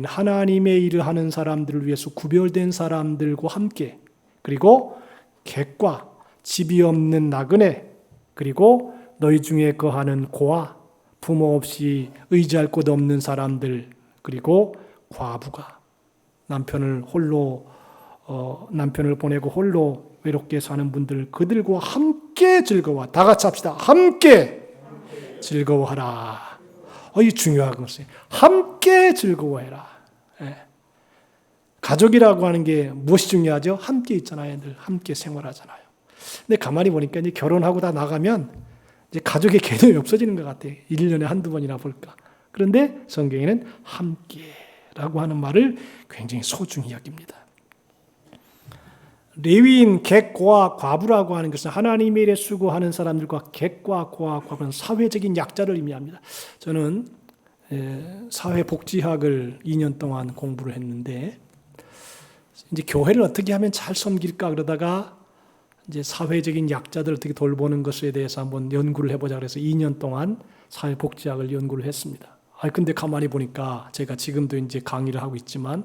하나님의 일을 하는 사람들을 위해서 구별된 사람들과 함께 그리고 객과 집이 없는 나그네 그리고 너희 중에 거하는 고아 부모 없이 의지할 곳 없는 사람들 그리고 과부가 남편을 보내고 홀로 외롭게 사는 분들 그들과 함께 즐거워. 다 같이 합시다. 함께 즐거워하라. 이 중요한 것이에요. 함께 즐거워해라. 가족이라고 하는 게 무엇이 중요하죠? 함께 있잖아요. 늘 함께 생활하잖아요. 근데 가만히 보니까 이제 결혼하고 다 나가면 이제 가족의 개념이 없어지는 것 같아요. 1년에 한두 번이나 볼까. 그런데 성경에는 함께라고 하는 말을 굉장히 소중히 여깁니다. 레위인, 객, 고아, 과부라고 하는 것은 하나님의 일에 수고하는 사람들과 객과 고아, 과부는 사회적인 약자를 의미합니다. 저는 사회복지학을 2년 동안 공부를 했는데 이제 교회를 어떻게 하면 잘 섬길까 그러다가 이제 사회적인 약자들 어떻게 돌보는 것에 대해서 한번 연구를 해보자 그래서 2년 동안 사회복지학을 연구를 했습니다. 근데 가만히 보니까 제가 지금도 이제 강의를 하고 있지만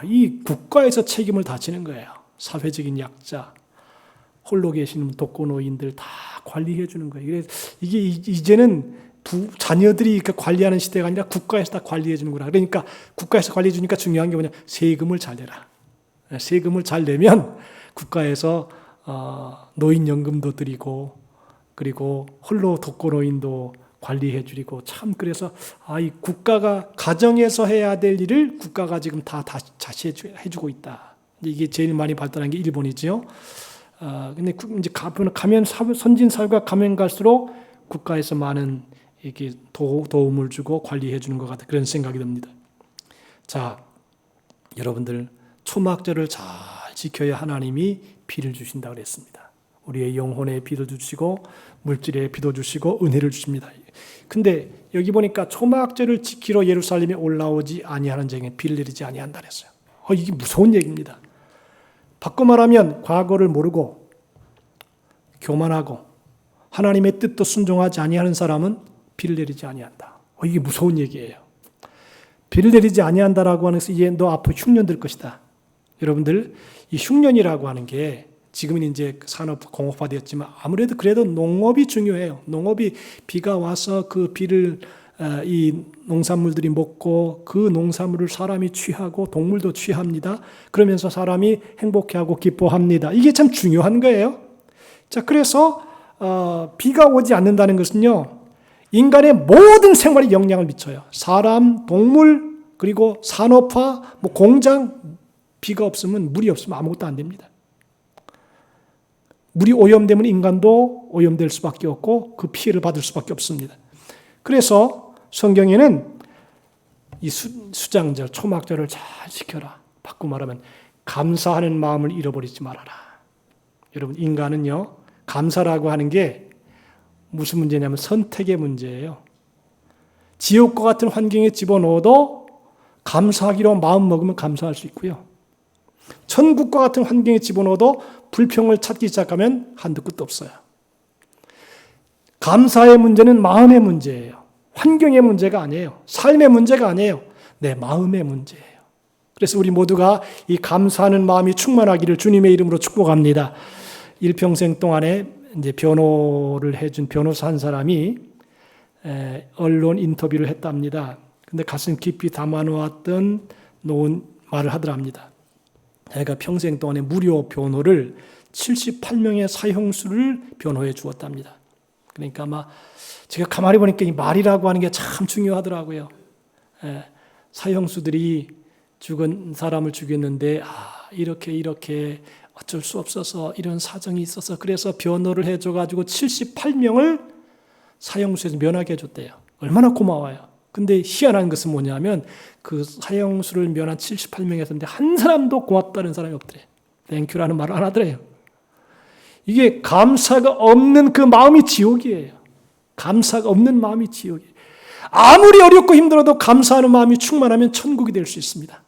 이 국가에서 책임을 다 지는 거예요. 사회적인 약자, 홀로 계시는 독거노인들 다 관리해 주는 거예요. 그래서 이게 이제는 자녀들이 관리하는 시대가 아니라 국가에서 다 관리해 주는구나. 그러니까 국가에서 관리해 주니까 중요한 게 뭐냐? 세금을 잘 내라. 세금을 잘 내면 국가에서 노인연금도 드리고 그리고 홀로 독거노인도 관리해 주리고 참 그래서 이 국가가 가정에서 해야 될 일을 국가가 지금 다 다시 해주고 있다. 이게 제일 많이 발달한 게 일본이지요. 근데 이제 가면 선진 사회가 가면 갈수록 국가에서 많은 이렇게 도움을 주고 관리해 주는 것 같은 그런 생각이 듭니다. 자, 여러분들 초막절을 잘 지켜야 하나님이 비를 주신다고 그랬습니다. 우리의 영혼에 비도 주시고 물질에 비도 주시고 은혜를 주십니다. 근데 여기 보니까 초막절을 지키러 예루살렘에 올라오지 아니하는 자에게 비를 내리지 아니한다 그랬어요. 이게 무서운 얘기입니다. 바꿔 말하면 과거를 모르고 교만하고 하나님의 뜻도 순종하지 아니하는 사람은 비를 내리지 아니한다. 이게 무서운 얘기예요. 비를 내리지 아니한다라고 하는 것은 이제 너 앞으로 흉년 될 것이다. 여러분들 이 흉년이라고 하는 게 지금은 이제 산업 공업화되었지만 아무래도 그래도 농업이 중요해요. 농업이 비가 와서 그 비를 이 농산물들이 먹고 그 농산물을 사람이 취하고 동물도 취합니다. 그러면서 사람이 행복해하고 기뻐합니다. 이게 참 중요한 거예요. 자, 그래서 비가 오지 않는다는 것은요. 인간의 모든 생활에 영향을 미쳐요. 사람, 동물, 그리고 산업화, 공장, 비가 없으면 물이 없으면 아무것도 안 됩니다. 물이 오염되면 인간도 오염될 수밖에 없고 그 피해를 받을 수밖에 없습니다. 그래서 성경에는 이 수장절, 초막절을 잘 지켜라. 바꿔 말하면 감사하는 마음을 잃어버리지 말아라. 여러분 인간은요. 감사라고 하는 게 무슨 문제냐면 선택의 문제예요. 지옥과 같은 환경에 집어넣어도 감사하기로 마음 먹으면 감사할 수 있고요. 천국과 같은 환경에 집어넣어도 불평을 찾기 시작하면 한도 끝도 없어요. 감사의 문제는 마음의 문제예요. 환경의 문제가 아니에요. 삶의 문제가 아니에요. 내 마음의 문제예요. 그래서 우리 모두가 이 감사하는 마음이 충만하기를 주님의 이름으로 축복합니다. 일평생 동안에 이제 변호를 해준 변호사 한 사람이 언론 인터뷰를 했답니다. 근데 가슴 깊이 담아놓았던 놓은 말을 하더랍니다. 자기가 평생 동안에 무료 변호를 78명의 사형수를 변호해 주었답니다. 그러니까 아마 제가 가만히 보니까 이 말이라고 하는 게 참 중요하더라고요. 사형수들이 죽은 사람을 죽였는데 이렇게 어쩔 수 없어서 이런 사정이 있어서 그래서 변호를 해줘가지고 78명을 사형수에서 면하게 해줬대요. 얼마나 고마워요. 근데 희한한 것은 뭐냐면 그 사형수를 면한 78명이었는데 한 사람도 고맙다는 사람이 없더래. 땡큐라는 말을 안 하더래요. 이게 감사가 없는 그 마음이 지옥이에요. 감사가 없는 마음이 지옥이에요. 아무리 어렵고 힘들어도 감사하는 마음이 충만하면 천국이 될 수 있습니다.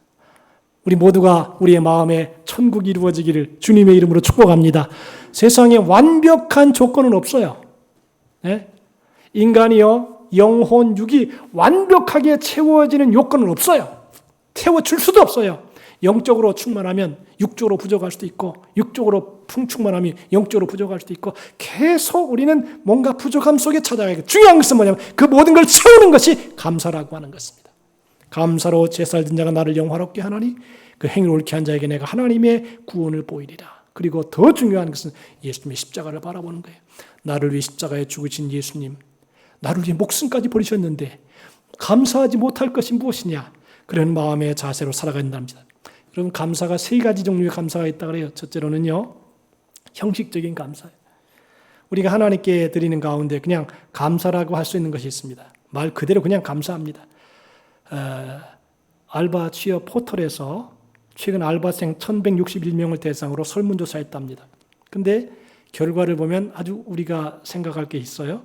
우리 모두가 우리의 마음에 천국이 이루어지기를 주님의 이름으로 축복합니다. 세상에 완벽한 조건은 없어요. 네? 인간이요, 영혼, 육이 완벽하게 채워지는 요건은 없어요. 채워줄 수도 없어요. 영적으로 충만하면 육적으로 부족할 수도 있고, 육적으로 충만하면 영적으로 부족할 수도 있고, 계속 우리는 뭔가 부족함 속에 찾아가야. 중요한 것은 뭐냐면 그 모든 걸 채우는 것이 감사라고 하는 것입니다. 감사로 제살진 자가 나를 영화롭게 하나니 그 행위를 옳게 한 자에게 내가 하나님의 구원을 보이리라. 그리고 더 중요한 것은 예수님의 십자가를 바라보는 거예요. 나를 위해 십자가에 죽으신 예수님, 나를 위해 목숨까지 버리셨는데 감사하지 못할 것이 무엇이냐? 그런 마음의 자세로 살아가야 된답니다. 여러분, 감사가 세 가지 종류의 감사가 있다고 그래요. 첫째로는요, 형식적인 감사예요. 우리가 하나님께 드리는 가운데 그냥 감사라고 할 수 있는 것이 있습니다. 말 그대로 그냥 감사합니다. 알바 취업 포털에서 최근 알바생 1161명을 대상으로 설문조사했답니다. 근데 결과를 보면 아주 우리가 생각할 게 있어요.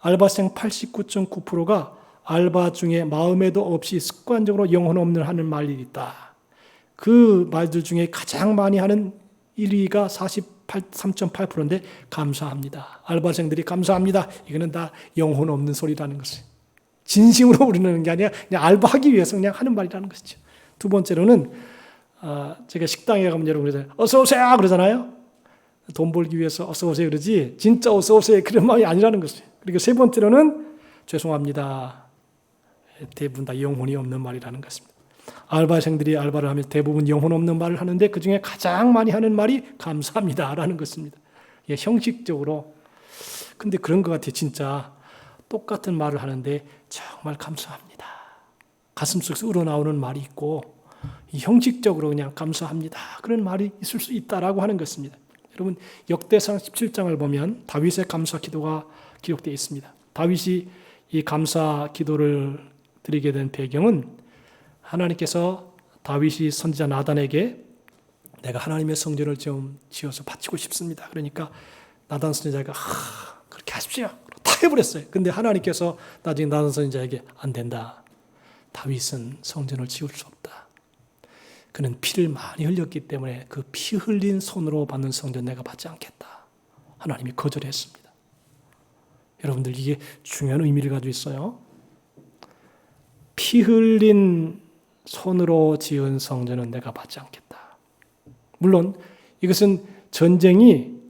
알바생 89.9%가 알바 중에 마음에도 없이 습관적으로 영혼 없는 하는 말이 있다. 그 말들 중에 가장 많이 하는 1위가 43.8%인데 감사합니다. 알바생들이 감사합니다. 이거는 다 영혼 없는 소리라는 것이에요. 진심으로 부르는 게 아니라 그냥 알바하기 위해서 그냥 하는 말이라는 것이죠. 두 번째로는 제가 식당에 가면 여러분 어서 오세요 그러잖아요. 돈 벌기 위해서 어서 오세요 그러지 진짜 어서 오세요 그런 마음이 아니라는 것이에요. 그리고 세 번째로는 죄송합니다. 대부분 다 영혼이 없는 말이라는 것입니다. 알바생들이 알바를 하면 대부분 영혼 없는 말을 하는데 그중에 가장 많이 하는 말이 감사합니다라는 것입니다. 예, 형식적으로. 근데 그런 것 같아요. 진짜 똑같은 말을 하는데 정말 감사합니다. 가슴속에서 우러나오는 말이 있고 형식적으로 그냥 감사합니다. 그런 말이 있을 수 있다라고 하는 것입니다. 여러분, 역대상 17장을 보면 다윗의 감사 기도가 기록되어 있습니다. 다윗이 이 감사 기도를 드리게 된 배경은 하나님께서 다윗이 선지자 나단에게 내가 하나님의 성전을 좀 지어서 바치고 싶습니다. 그러니까 나단 선지자가 그렇게 하십시오. 다 해버렸어요. 근데 하나님께서 나중에 나단 선지자에게 안 된다. 다윗은 성전을 지을 수 없다. 그는 피를 많이 흘렸기 때문에 그 피 흘린 손으로 받는 성전 내가 받지 않겠다. 하나님이 거절했습니다. 여러분들 이게 중요한 의미를 가지고 있어요. 피 흘린 손으로 지은 성전은 내가 받지 않겠다. 물론 이것은 전쟁이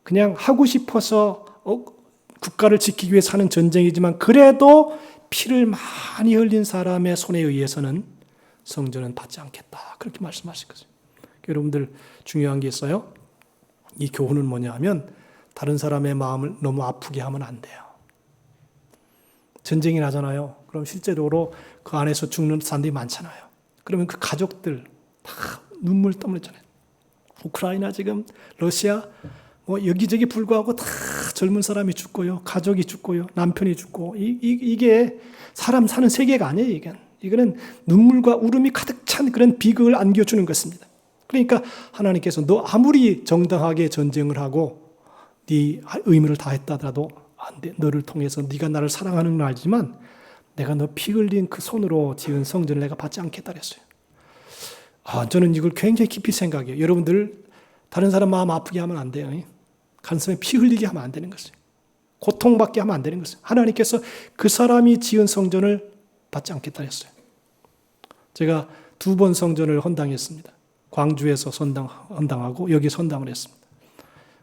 그냥 하고 싶어서 국가를 지키기 위해 사는 전쟁이지만 그래도 피를 많이 흘린 사람의 손에 의해서는 성전은 받지 않겠다. 그렇게 말씀하신 거죠. 여러분들 중요한 게 있어요. 이 교훈은 뭐냐 하면 다른 사람의 마음을 너무 아프게 하면 안 돼요. 전쟁이 나잖아요. 그럼 실제로 그 안에서 죽는 사람들이 많잖아요. 그러면 그 가족들 다 눈물 떠물잖아요. 우크라이나 지금 러시아 여기저기 불구하고 다 젊은 사람이 죽고요. 가족이 죽고요. 남편이 죽고 이게 사람 사는 세계가 아니에요. 이거는 눈물과 울음이 가득 찬 그런 비극을 안겨주는 것입니다. 그러니까 하나님께서 너 아무리 정당하게 전쟁을 하고 네 의무를 다했다더라도 안 돼. 너를 통해서 네가 나를 사랑하는 걸 알지만 내가 너 피 흘린 그 손으로 지은 성전을 내가 받지 않겠다 그랬어요. 저는 이걸 굉장히 깊이 생각해요. 여러분들 다른 사람 마음 아프게 하면 안 돼요. 가슴에 피 흘리게 하면 안 되는 것이에요. 고통받게 하면 안 되는 것이에요. 하나님께서 그 사람이 지은 성전을 받지 않겠다 했어요. 제가 2번 성전을 헌당했습니다. 광주에서 헌당하고 여기 헌당을 했습니다.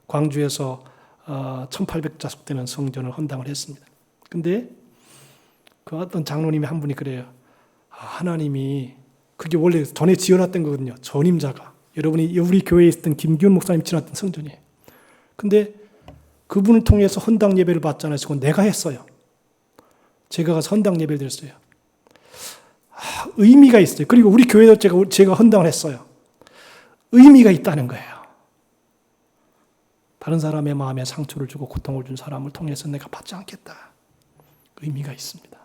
광주에서 1800자숙 되는 성전을 헌당을 했습니다. 근데 그 어떤 장로님이 한 분이 그래요. 하나님이 그게 원래 전에 지어놨던 거거든요. 전임자가. 여러분이 우리 교회에 있었던 김기훈 목사님 지어놨던 성전이에요. 근데 그분을 통해서 헌당 예배를 받잖아요. 그건 내가 했어요. 제가 가서 헌당 예배를 드렸어요. 의미가 있어요. 그리고 우리 교회도 제가 헌당을 했어요. 의미가 있다는 거예요. 다른 사람의 마음에 상처를 주고 고통을 준 사람을 통해서 내가 받지 않겠다. 의미가 있습니다.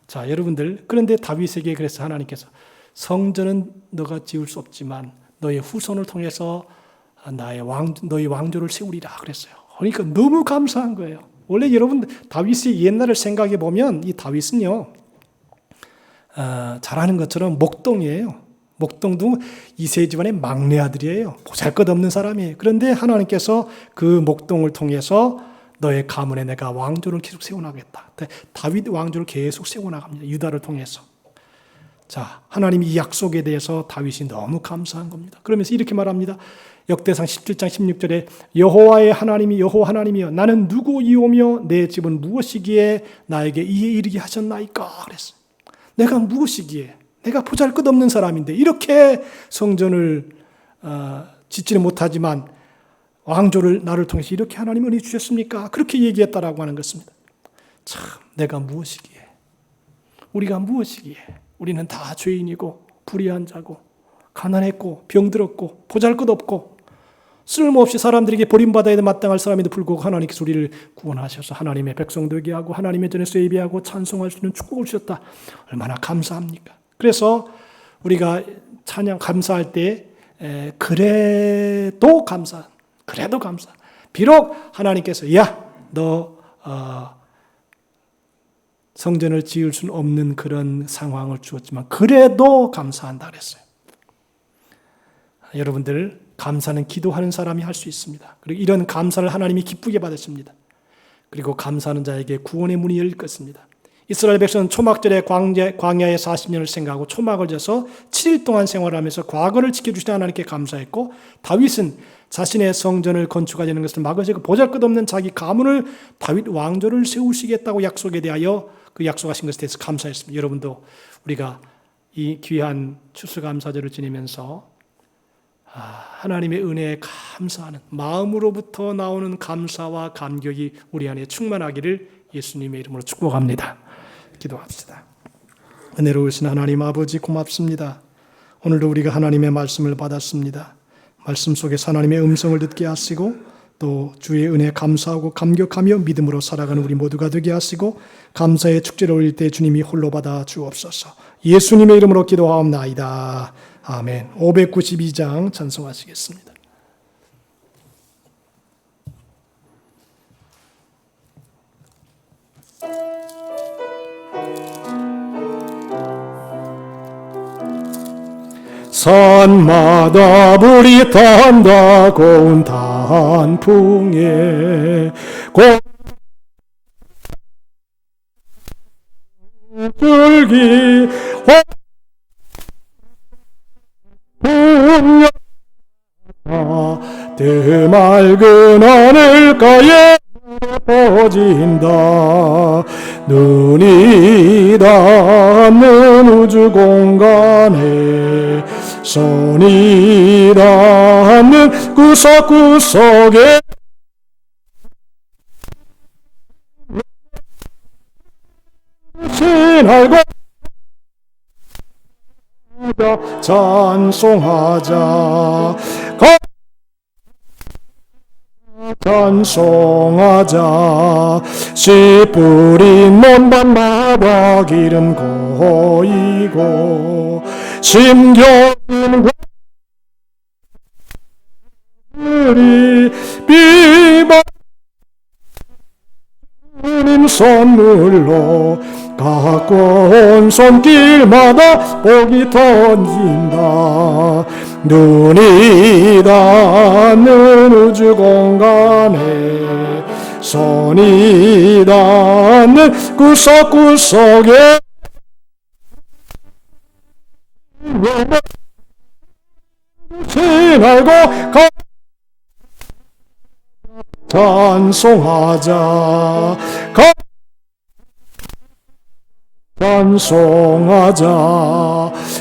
자, 여러분들, 그런데 다윗에게 그래서 하나님께서 성전은 너가 지을 수 없지만 너의 후손을 통해서 너의 왕조를 세우리라 그랬어요. 그러니까 너무 감사한 거예요. 원래 여러분 다윗의 옛날을 생각해 보면 이 다윗은요, 잘 아는 것처럼 목동이에요. 목동도 이세 집안의 막내 아들이에요. 보잘것없는 사람이에요. 그런데 하나님께서 그 목동을 통해서 너의 가문에 내가 왕조를 계속 세워나가겠다. 다윗 왕조를 계속 세워나갑니다. 유다를 통해서. 자, 하나님이 이 약속에 대해서 다윗이 너무 감사한 겁니다. 그러면서 이렇게 말합니다. 역대상 17장 16절에 여호와의 하나님이 여호와 하나님이여 나는 누구이오며 내 집은 무엇이기에 나에게 이에 이르게 하셨나이까 그랬어요. 내가 무엇이기에 내가 보잘것없는 사람인데 이렇게 성전을 짓지는 못하지만 왕조를 나를 통해서 이렇게 하나님 은혜 주셨습니까? 그렇게 얘기했다라고 하는 것입니다. 참 내가 무엇이기에 우리가 무엇이기에 우리는 다 죄인이고 불의한 자고 가난했고 병들었고 보잘것없고 쓸모없이 사람들에게 버림받아야 마땅할 사람에도 불구하고 하나님께서 우리를 구원하셔서 하나님의 백성 되게 하고 하나님의 전에서 예배하고 찬송할 수 있는 축복을 주셨다. 얼마나 감사합니까? 그래서 우리가 찬양 감사할 때 그래도 감사. 비록 하나님께서 너 성전을 지을 수는 없는 그런 상황을 주었지만 그래도 감사한다 그랬어요. 여러분들 감사는 기도하는 사람이 할 수 있습니다. 그리고 이런 감사를 하나님이 기쁘게 받으십니다. 그리고 감사하는 자에게 구원의 문이 열릴 것입니다. 이스라엘 백성은 초막절에 광야의 40년을 생각하고 초막을 져서 7일 동안 생활하면서 과거를 지켜주신 하나님께 감사했고 다윗은 자신의 성전을 건축하려는 것을 막으시고 보잘것없는 자기 가문을 다윗 왕조를 세우시겠다고 약속에 대하여 그 약속하신 것에 대해서 감사했습니다. 여러분도 우리가 이 귀한 추수감사절을 지내면서 하나님의 은혜에 감사하는 마음으로부터 나오는 감사와 감격이 우리 안에 충만하기를 예수님의 이름으로 축복합니다. 기도합시다. 은혜로우신 하나님 아버지 고맙습니다. 오늘도 우리가 하나님의 말씀을 받았습니다. 말씀 속에서 하나님의 음성을 듣게 하시고 또 주의 은혜에 감사하고 감격하며 믿음으로 살아가는 우리 모두가 되게 하시고 감사의 축제를 올릴 때 주님이 홀로 받아 주옵소서. 예수님의 이름으로 기도하옵나이다. 아멘. 592장 찬송하시겠습니다. 산마다 불이 탄다 고운 단풍에 줄기 드맑은 하늘가에 퍼진다. 눈이 닿는 우주 공간에 손이 닿는 구석구석에 신알고 찬송하자. 찬송하자. 씨 뿌린 먼반 마다 기름 고이고 심겨진 것들이 비바님 선물로 갖고 온 손길마다 복이 던진다. 눈이 닿는 우주 공간에 손이 닿는 구석구석에 신알고 찬송하자. 찬송하자.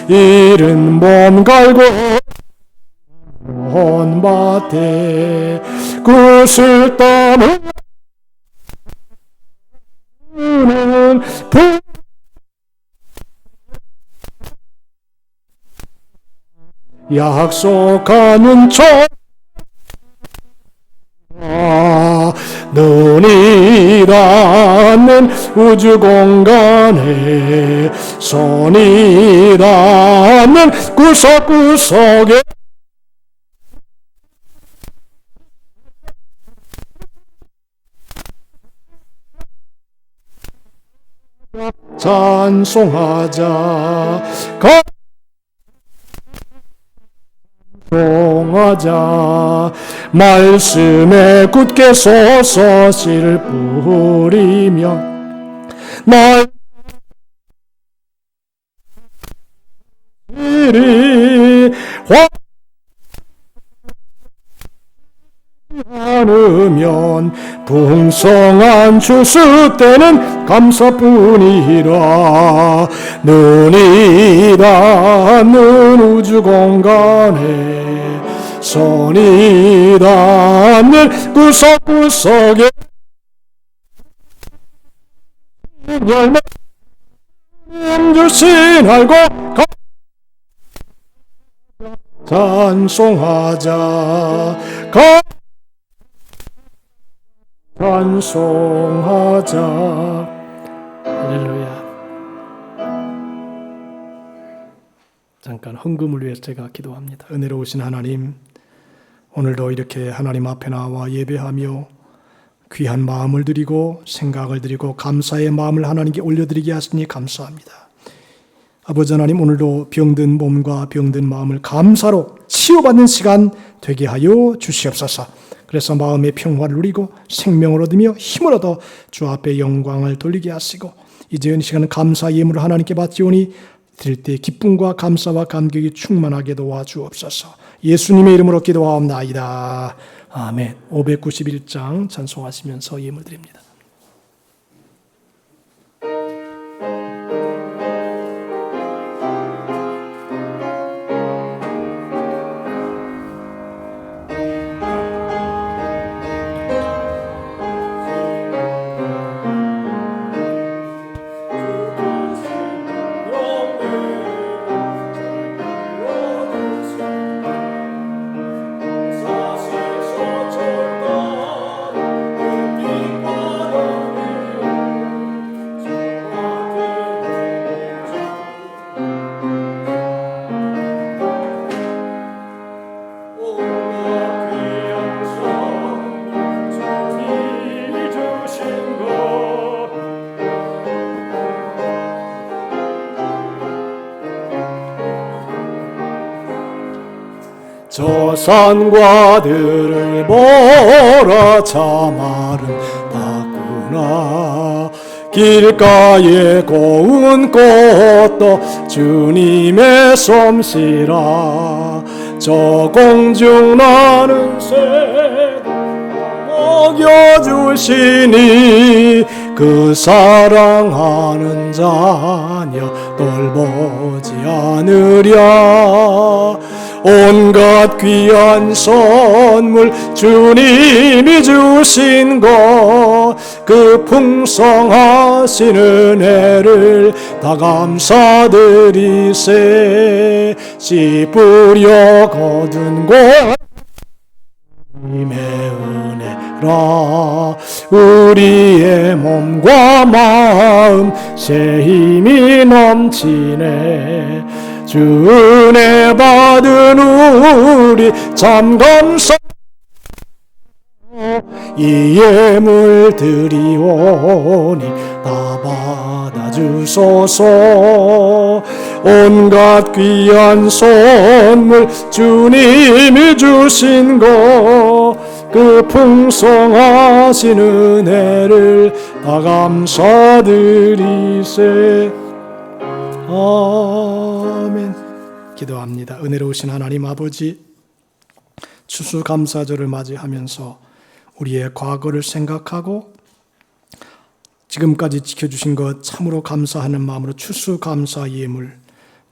이른 몸 갈고 온 밭에 구슬 따는 부 약속하는 저 눈이 닿는 된 우주 공간에 손이 닿는 구석구석에 찬송하자 찬송하자 말씀에 굳게 서서 씨를 뿌리며 말씀이 않으면 풍성한 추수 때는 감사뿐이라. 눈이 닿는 우주 공간에 손이 닿는 구석구석에 열매 주신 알고 찬송하자 찬송하자. 할렐루야. 잠깐 헌금을 위해서 제가 기도합니다. 은혜로우신 하나님, 오늘도 이렇게 하나님 앞에 나와 예배하며 귀한 마음을 드리고 생각을 드리고 감사의 마음을 하나님께 올려드리게 하시니 감사합니다. 아버지 하나님, 오늘도 병든 몸과 병든 마음을 감사로 치유받는 시간 되게 하여 주시옵소서. 그래서 마음의 평화를 누리고 생명을 얻으며 힘을 얻어 주 앞에 영광을 돌리게 하시고, 이제 이 시간은 감사 예물을 하나님께 바치오니 드릴 때 기쁨과 감사와 감격이 충만하게 도와주옵소서. 예수님의 이름으로 기도하옵나이다. 아멘. 591장 찬송하시면서 예물 드립니다. 저 산과 들을 보라, 참말은 닿구나. 길가에 고운 꽃도 주님의 솜씨라. 저 공중 나는 새도 먹여주시니 그 사랑하는 자녀 돌보지 않으랴. 온갖 귀한 선물 주님이 주신 것, 그 풍성하신 은혜를 다 감사드리세. 씨 뿌려 거둔 곳 주님의 은혜라. 우리의 몸과 마음 새 힘이 넘치네. 주 은혜 받은 우리 참 감사. 이 예물 드리오니 다 받아주소서. 온갖 귀한 선물 주님이 주신 것, 그 풍성하신 은혜를 다 감사드리세. 아멘. 기도합니다. 은혜로우신 하나님 아버지, 추수감사절을 맞이하면서 우리의 과거를 생각하고 지금까지 지켜주신 것 참으로 감사하는 마음으로 추수감사 예물,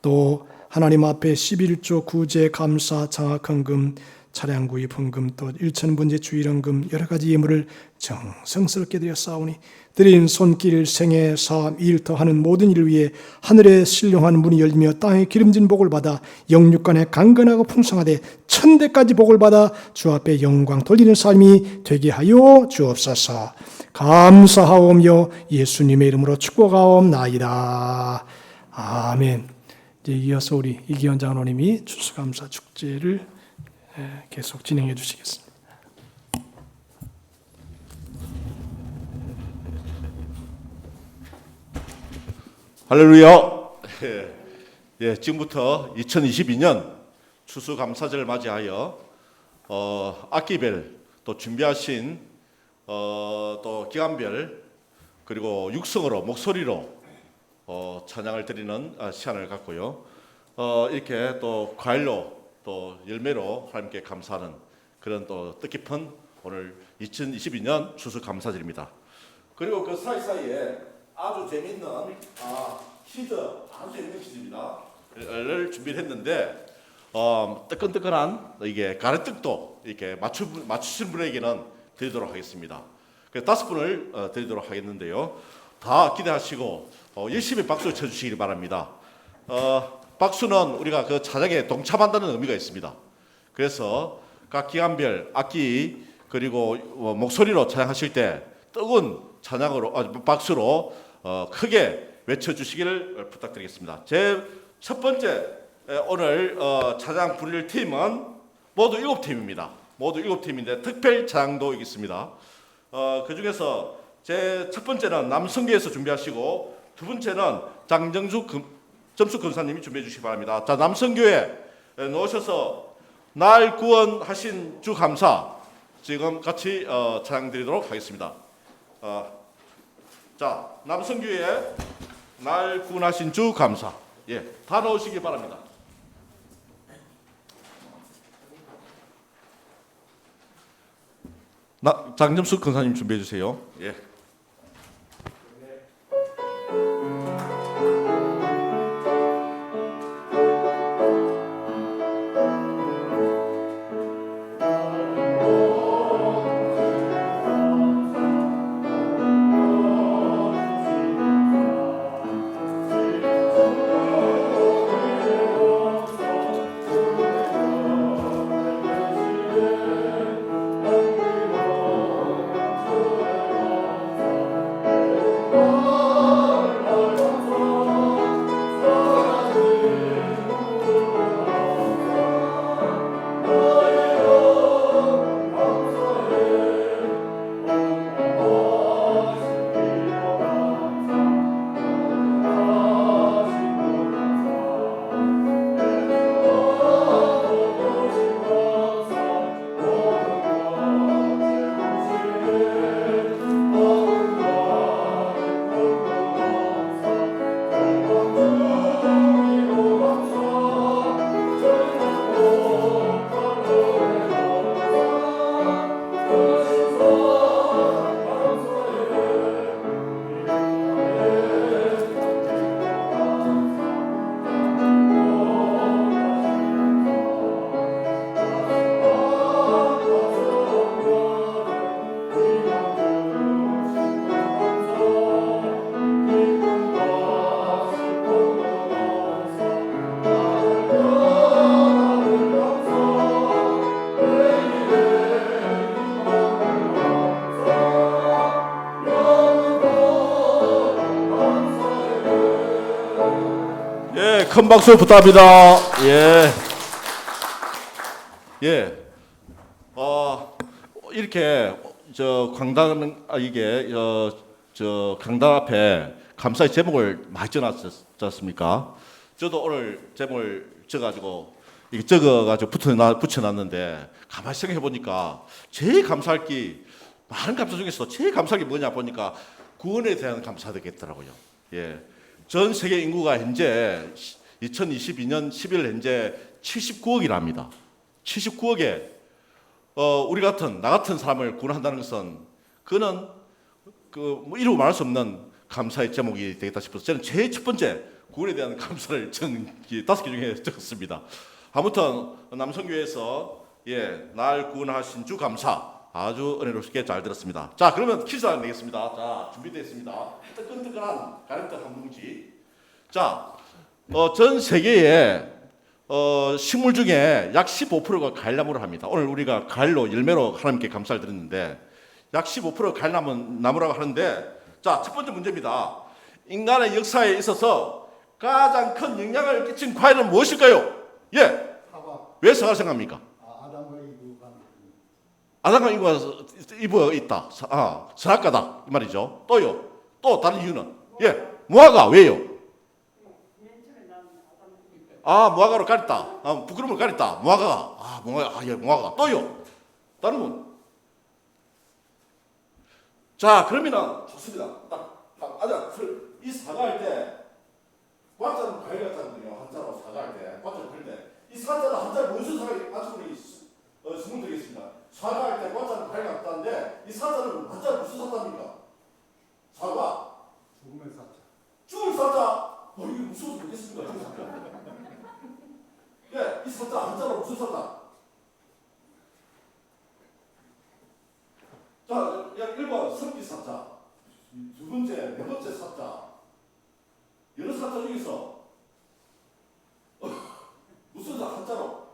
또 하나님 앞에 11조 구제 감사 장학헌금 차량구입 헌금 또 일천번제 주일헌금 여러 가지 예물을 정성스럽게 드렸사오니 드린 손길 생애 사업 일터 하는 모든 일을 위해 하늘에 신령한 문이 열리며 땅에 기름진 복을 받아 영육간에 강건하고 풍성하되 천대까지 복을 받아 주 앞에 영광 돌리는 삶이 되게 하여 주옵소서. 감사하오며 예수님의 이름으로 축복하옵나이다. 아멘. 이제 이어서 우리 이기현 장로님이 추수감사 축제를 계속 진행해 주시겠습니다. 할렐루야. 지금부터 2022년 추수감사절을 맞이하여 악기별 또 준비하신 또 기간별 그리고 육성으로 목소리로 찬양을 드리는 시간을 갖고요. 이렇게 또 과일로 또 열매로 하나님께 감사하는 그런 또 뜻깊은 오늘 2022년 추수감사절입니다. 그리고 그 사이사이에 아주 재밌는 퀴즈, 아주 재밌는 퀴즈입니다.를 준비를 했는데 뜨끈뜨끈한 이게 가래떡도 이렇게 맞추신 분에게는 드리도록 하겠습니다. 그래서 5분을 드리도록 하겠는데요. 다 기대하시고 열심히 박수 쳐주시기 바랍니다. 박수는 우리가 그 찬양에 동참한다는 의미가 있습니다. 그래서 각 기간별 악기 그리고 목소리로 찬양하실 때 뜨거운 찬양으로 박수로 크게 외쳐주시기를 부탁드리겠습니다. 제 첫 번째 오늘 찬양 부릴 팀은 모두 7팀입니다. 모두 7팀인데 특별 찬양도 있습니다. 그 중에서 제 첫 번째는 남성교에서 준비하시고 두 번째는 점수 권사님이 준비해 주시기 바랍니다. 자, 남성교회 놓으셔서 날 구원하신 주 감사 지금 같이 찬양 드리도록 하겠습니다. 자, 남성교회 날 구원하신 주 감사. 다 넣으시기 바랍니다. 장점수 권사님 준비해 주세요. 큰 박수 부탁합니다. 이렇게 강당 앞에 감사의 제목을 많이 적어놨지 않습니까? 저도 오늘 제목을 적어가지고 붙여놨는데 가만히 생각해 보니까 제일 감사할 게 많은 감사 중에서 제일 감사할 게 뭐냐 보니까 구원에 대한 감사되겠더라고요. 전 세계 인구가 현재 2022년 11월 현재 79억이랍니다. 79억에 나 같은 사람을 구원한다는 것은 그는 이루 말할 수 없는 감사의 제목이 되겠다 싶어서 저는 제일 첫 번째 구원에 대한 감사를 5개 중에 적었습니다. 아무튼 남성교회에서 날 구원하신 주 감사 아주 은혜롭게 잘 들었습니다. 자, 그러면 퀴즈 하나 내겠습니다. 자, 준비되어 있습니다. 뜨끈뜨끈한 가래떡 한 뭉치. 자, 전 세계에 식물 중에 약 15%가 과일나무를 합니다. 오늘 우리가 과일로 열매로 하나님께 감사를 드렸는데 약 15% 가려면 나무라고 하는데, 자, 첫 번째 문제입니다. 인간의 역사에 있어서 가장 큰 영향을 끼친 과일은 무엇일까요? 예. 왜 사과를 생각합니까? 아담과 이브가 있다. 선악과다 이 말이죠. 또요. 또 다른 이유는 무화과 왜요? 무화과로 가렸다. 부끄러움을 가렸다. 무화과가 무화과 또요. 다른 분. 자, 그러면은 좋습니다. 이 사과할 때 과자는 과일 같잖아요. 한자로 사과할 때 과자는 과일 때 이 사자는 한자로 무슨 사과에 아주분이 설명드리겠습니다. 사과할 때 과자는 과일 같다는데 이 사자는 한자로 무슨 사자입니까? 사과. 죽음의 사자. 죽을 사자. 이게 무서워서 모르겠습니다. 죽을 사자. 예, 이 사자 한자로 무슨 사자? 자, 1번 성기사자, 두 번째, 네 번째 사자. 여러 사자 중에서 무슨 사 한자로?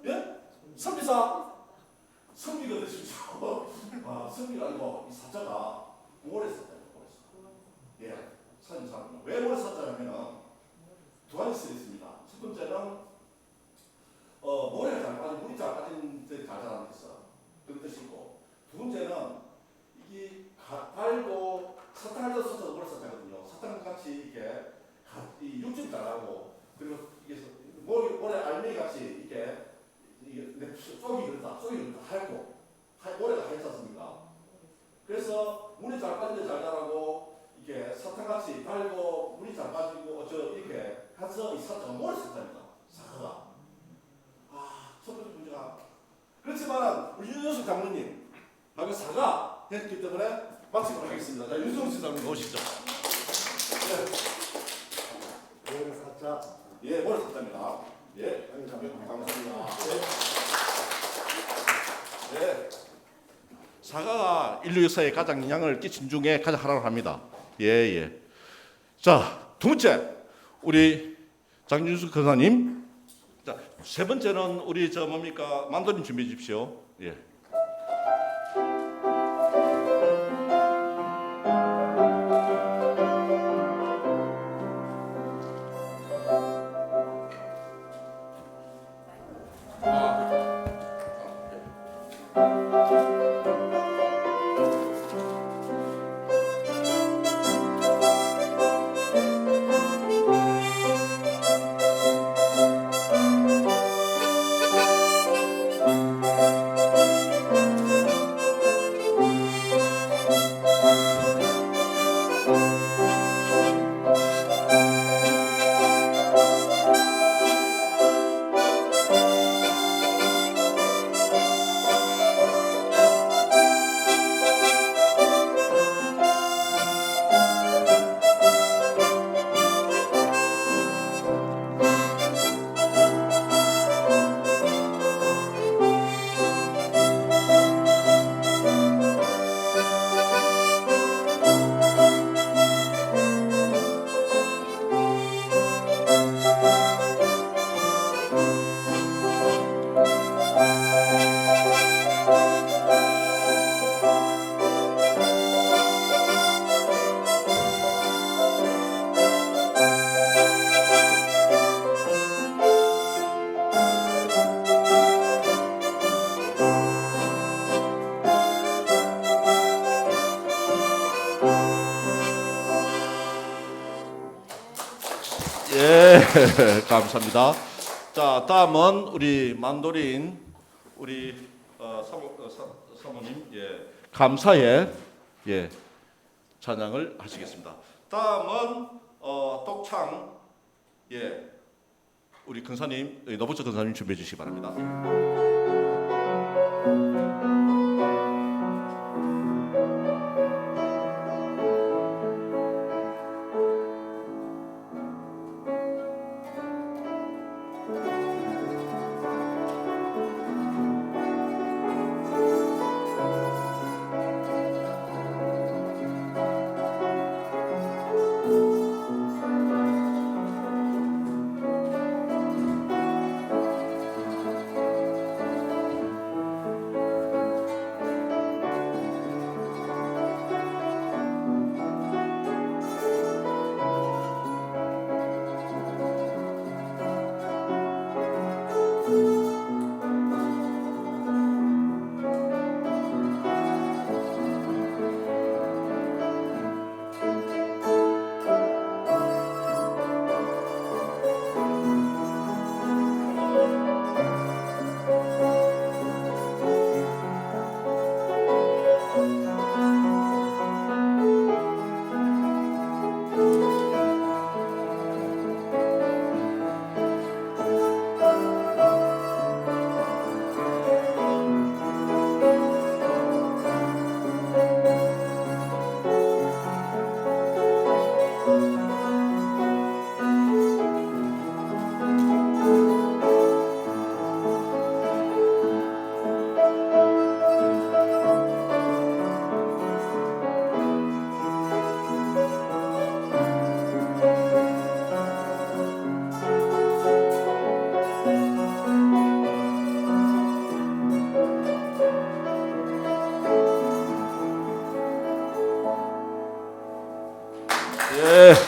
예? 성기사. 성기가 되시죠. 성기가 아니고 이 사자가 모래 사자예요. 예, 사자. 왜 모래 사자냐면은 두 가지 쓰여 있습니다. 첫 번째는 모래가 잘 빠진 물이 잘 빠진 데 잘 자라는 있어. 그런 뜻이고. 두 번째는 이게 달고 사탕을 넣어서 모래 사자거든요. 사탕 같이 이게 육즙이 잘나고 그리고 이게 모래 알맹이 같이 이게 쪽이 그렇다. 하얗고 모래가 하얗지 않습니까? 그래서 물이 잘 빠진데 잘 자라고 이게 사탕 같이 달고 물이 잘 빠지고 이렇게 해서 이 사자가 모래 사자입니다. 사과가. 첫 번째 문제가 그렇지만 우리 윤정수 장로님 방금 사과 했기 때문에 마치도록 하겠습니다. 자, 윤정수 장로님 오시죠. 모래 사자. 예, 모래 사자입니다. 예, 감사합니다. 네. 사과가 인류 역사에 가장 영향을 끼친 중에 가장 하나로 합니다. 예. 자, 두 번째 우리 장윤수 권사님. 자, 세 번째는 우리 만도님 준비해 주십시오. 예. 예, 감사합니다. 자, 다음은 우리 만도린 우리 사모님 감사의 찬양을 하시겠습니다. 다음은 독창 우리 근사님 노부처 근사님 준비해 주시기 바랍니다.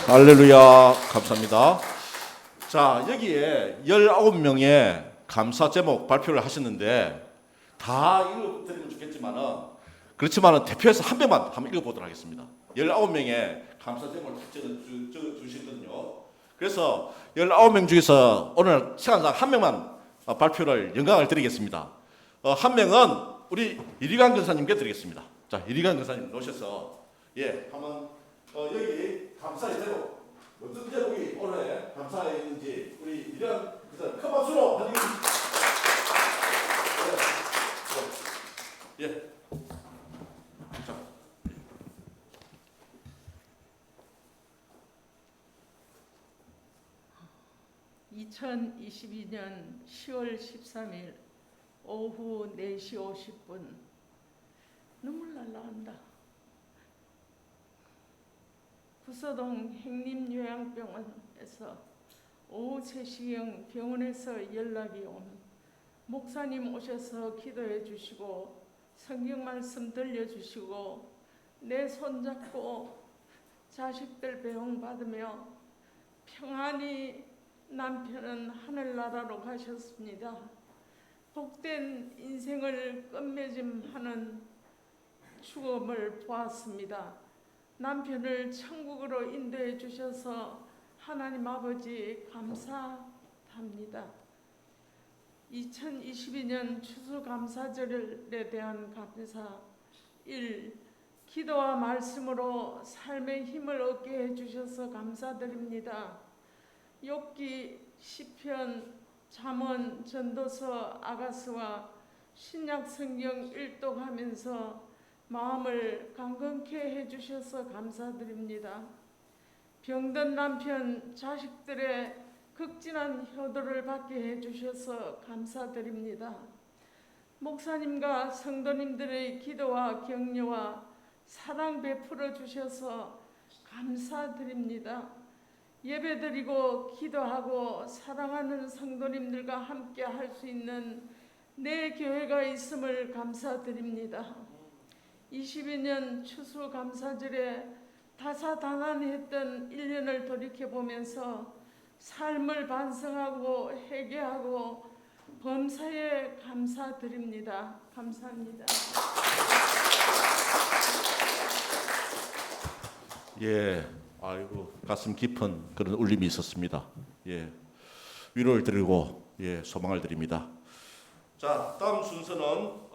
할렐루야. 감사합니다. 자, 여기에 19명의 감사 제목 발표를 하셨는데 다 읽어드리면 좋겠지만은 그렇지만은 대표해서 한 명만 한번 읽어보도록 하겠습니다. 19명의 감사 제목을 적어주시거든요. 그래서 19명 중에서 오늘 시간상 한 명만 발표를 영광을 드리겠습니다. 한 명은 우리 이리관 근사님께 드리겠습니다. 자, 이리관 근사님 오셔서 한번 여기 감사의 제목 어떤 제목이 올해 감사에 있는지 우리 이리관 근사님 큰 박수로 환영드립니다. 자. 2022년 10월 13일 오후 4시 50분 눈물 날라간다. 구서동 행림요양병원에서 오후 3시경 병원에서 연락이 온 목사님 오셔서 기도해 주시고 성경 말씀 들려주시고 내 손잡고 자식들 배웅받으며 평안히 남편은 하늘나라로 가셨습니다. 복된 인생을 끝맺음하는 죽음을 보았습니다. 남편을 천국으로 인도해 주셔서 하나님 아버지 감사합니다. 2022년 추수감사절에 대한 감사 1. 기도와 말씀으로 삶의 힘을 얻게 해주셔서 감사드립니다. 욥기, 시편, 잠언, 전도서, 아가스와 신약성경 일독하면서 마음을 강건케 해주셔서 감사드립니다. 병든 남편, 자식들의 극진한 효도를 받게 해주셔서 감사드립니다. 목사님과 성도님들의 기도와 격려와 사랑 베풀어 주셔서 감사드립니다. 예배드리고 기도하고 사랑하는 성도님들과 함께 할 수 있는 내 교회가 있음을 감사드립니다. 22년 추수감사절에 다사다난했던 1년을 돌이켜보면서 삶을 반성하고 회개하고 범사에 감사드립니다. 감사합니다. 아이고 가슴 깊은 그런 울림이 있었습니다. 위로를 드리고 소망을 드립니다. 자, 다음 순서는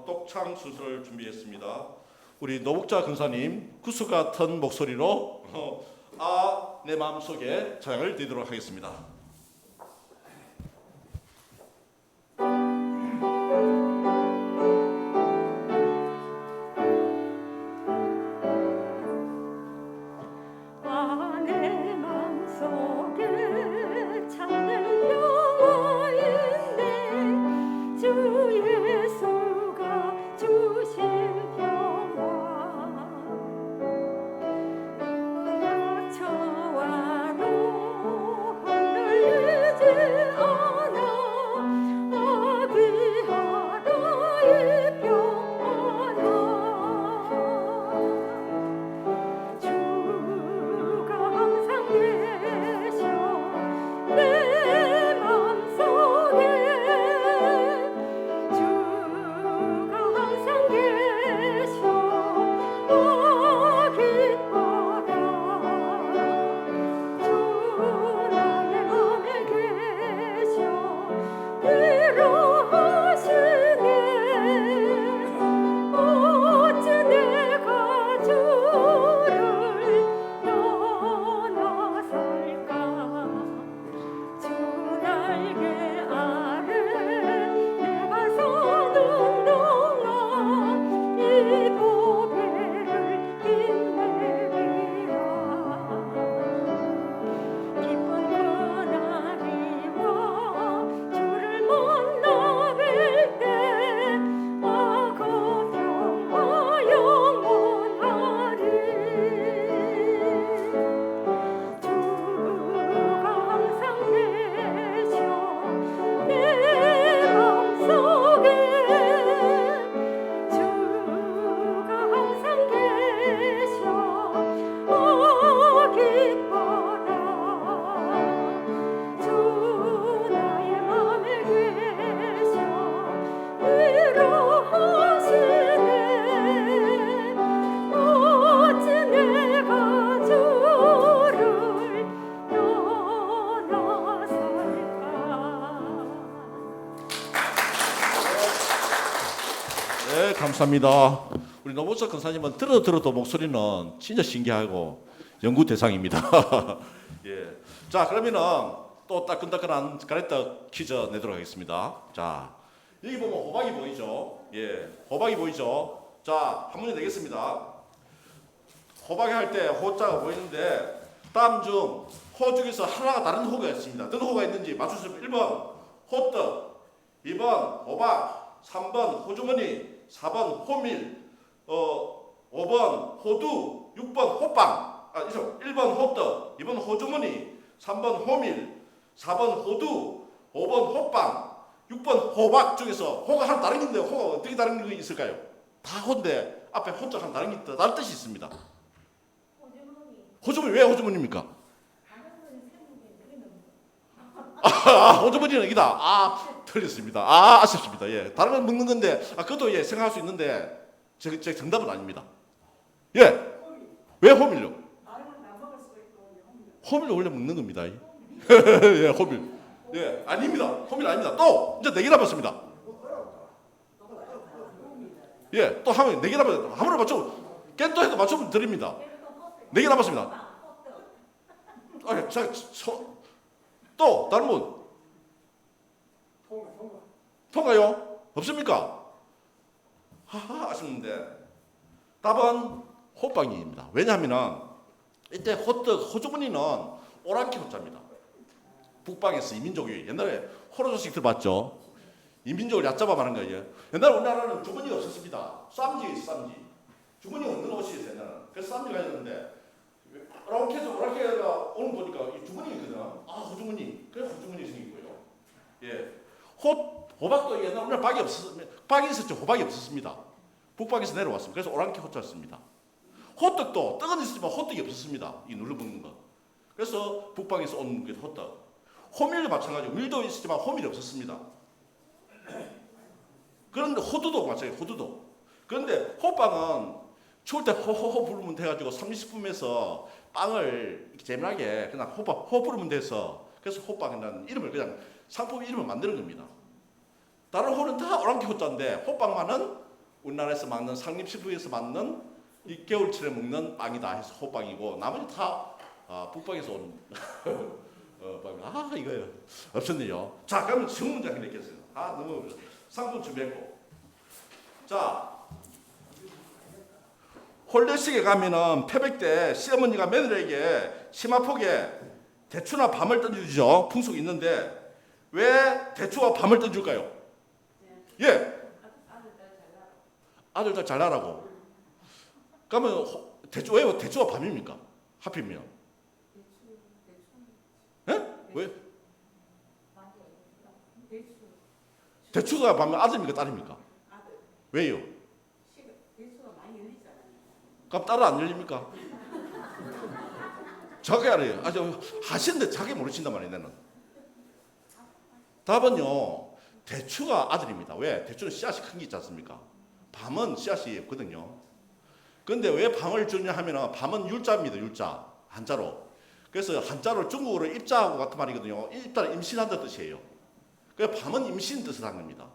독창 순서를 준비했습니다. 우리 노복자 근사님 구수 같은 목소리로 내 마음속에 찬양을 드리도록 하겠습니다. 저와 로 네, 감사합니다. 우리 노보석 권사님은 들어도 목소리는 진짜 신기하고 연구 대상입니다. 예. 자, 그러면은 또 따끈따끈한 가래떡 퀴즈 내도록 하겠습니다. 자, 여기 보면 호박이 보이죠? 예, 호박이 보이죠? 자, 한 문제 내겠습니다. 호박이 할 때 호자가 보이는데 다음 중 호 중에서 하나가 다른 호가 있습니다. 어떤 호가 있는지 맞추시면 1번 호떡, 2번 호박, 3번 호주머니, 4번 호밀, 5번 호두, 6번 호빵. 1번 호떡, 2번 호주머니, 3번 호밀, 4번 호두, 5번 호빵, 6번 호박 중에서 호가 하나 다른 게 있는데 호가 어떻게 다른 게 있을까요? 다 호인데 앞에 호자 하나 다른 게 다른 뜻이 있습니다. 호주머니 왜 호주머니입니까? 호주머니는 이다. 틀렸습니다. 아쉽습니다. 예, 다른 건 먹는 건데 그것도 예 생각할 수 있는데 제 정답은 아닙니다. 예, 왜 호밀요? 호밀 원래 먹는 겁니다. 예, 호밀. 예, 아닙니다. 호밀 아닙니다. 또 이제 4개 남았습니다. 예, 또 하면 4개 남았습니다. 한 번에 맞춰 깬또 해도 맞춰면 드립니다. 4개 남았습니다. 또 다른 분 통과요? 없습니까? 하하 아쉽는데 답은 호빵입니다. 왜냐하면 이때 호떡 호주머니는 오랑캐 호자입니다. 북방에서 이민족이 옛날에 호로조식 들어봤죠? 이민족을 얕잡아 말한 거예요. 옛날에 우리나라는 주머니가 없었습니다. 쌈지가 있어, 쌈지. 주머니가 없는 옷이었어요, 옛날에는. 그래서 쌈지가 있는데 오랑캐가 오늘 보니까 이 주머니거든. 호주머니. 그래 호주머니 생긴 거예요. 예. 호박도 옛날 우리나라 박이 있었죠. 호박이 없었습니다. 북방에서 내려왔습니다. 그래서 오랑캐 호자였습니다. 호떡도 떡은 있었지만 호떡이 없었습니다. 이 눌러붙는 거. 그래서 북방에서 온 게 호떡. 호밀도 마찬가지고 밀도 있었지만 호밀이 없었습니다. 그런데 호두도 마찬가지예요. 호두도. 그런데 호빵은 추울 때 호호호 부르면 돼가지고 30분에서 빵을 재미나게 그냥 호 부르면 돼서 그래서 호빵이라는 이름을 그냥 상품 이름을 만드는 겁니다. 다른 호는 다 오랑캐 호자인데 호빵만은 우리나라에서 먹는 상립식품에서 만든 이 겨울철에 먹는 빵이다 해서 호빵이고 나머지 다 북방에서 온 빵. 이거요 없었네요. 자, 그러면 정 문장 냈겠어요. 너무 상품 준비했고. 자, 홀례식에 가면은 패백 때 시어머니가 며느리에게 치마폭에 대추나 밤을 던져주죠. 풍속이 있는데 왜 대추와 밤을 던질까요? 예. 아들 잘 나라고. 그러면 왜 대추와 밤입니까? 하필이면. 예? 왜? 대추가 밤에 아들입니까 딸입니까? 왜요? 그럼 딸은 안 열립니까? 자기 알아요. 하시는데 자기 모르신단 말이에요. 나는. 답은요. 대추가 아들입니다. 왜? 대추는 씨앗이 큰 게 있지 않습니까? 밤은 씨앗이 없거든요. 그런데 왜 밤을 주냐 하면 밤은 율자입니다. 율자. 한자로. 그래서 한자로 중국어로 입자하고 같은 말이거든요. 입자는 임신한다는 뜻이에요. 그래서 밤은 임신 뜻을 한 겁니다.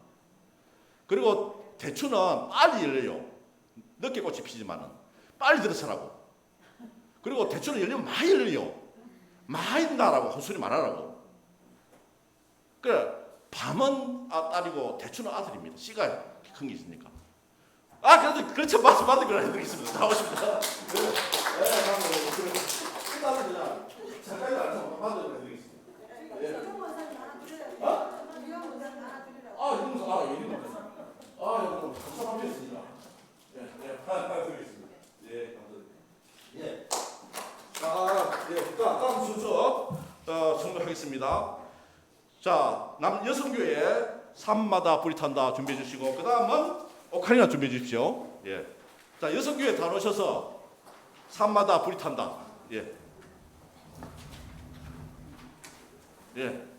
그리고 대추는 빨리 열려요. 늦게 꽃이 피지만은 빨리 들어서라고. 그리고 대추는 열리면 많이 열려요. 많이 나라고 헛소리 말하라고. 그래 밤은 딸이고 대추는 아들입니다. 씨가 큰 게 있으니까. 그래도 그렇죠. 맞은 걸 해드리겠습니다. 나오십니다. 일단은 그냥 잠깐 알아서 맞은 걸 해드리겠습니다. 여러분 감사합니다. 드리겠습니다. 감사드립니다. 다음 순서 성공하겠습니다. 자, 여성교회 산마다 불이 탄다 준비해 주시고 그 다음은 오카리나 준비해 주십시오. 예. 자, 여성교회 다 오셔서 산마다 불이 탄다. 예. 예.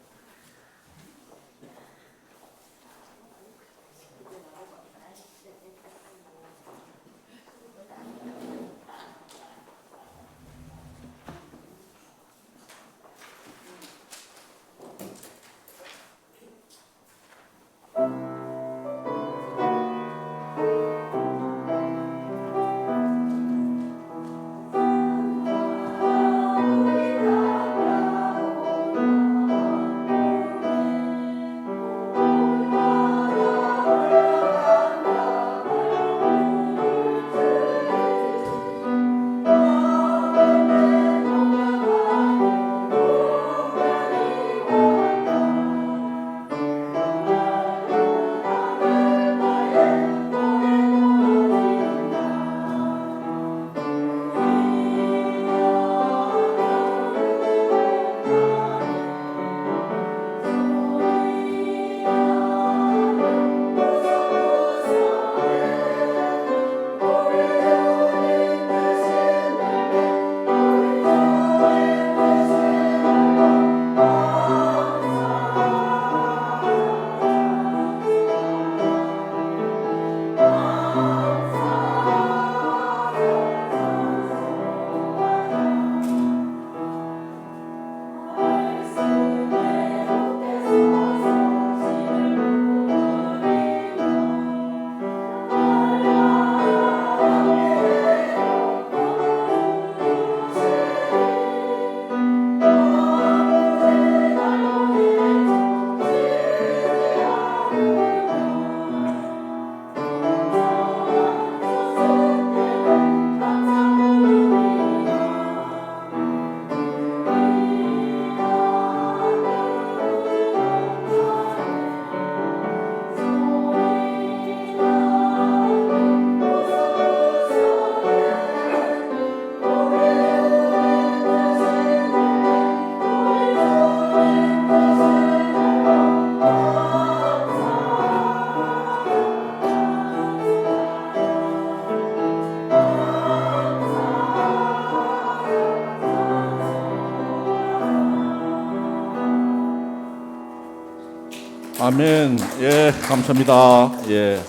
아멘. 예, 감사합니다. 예.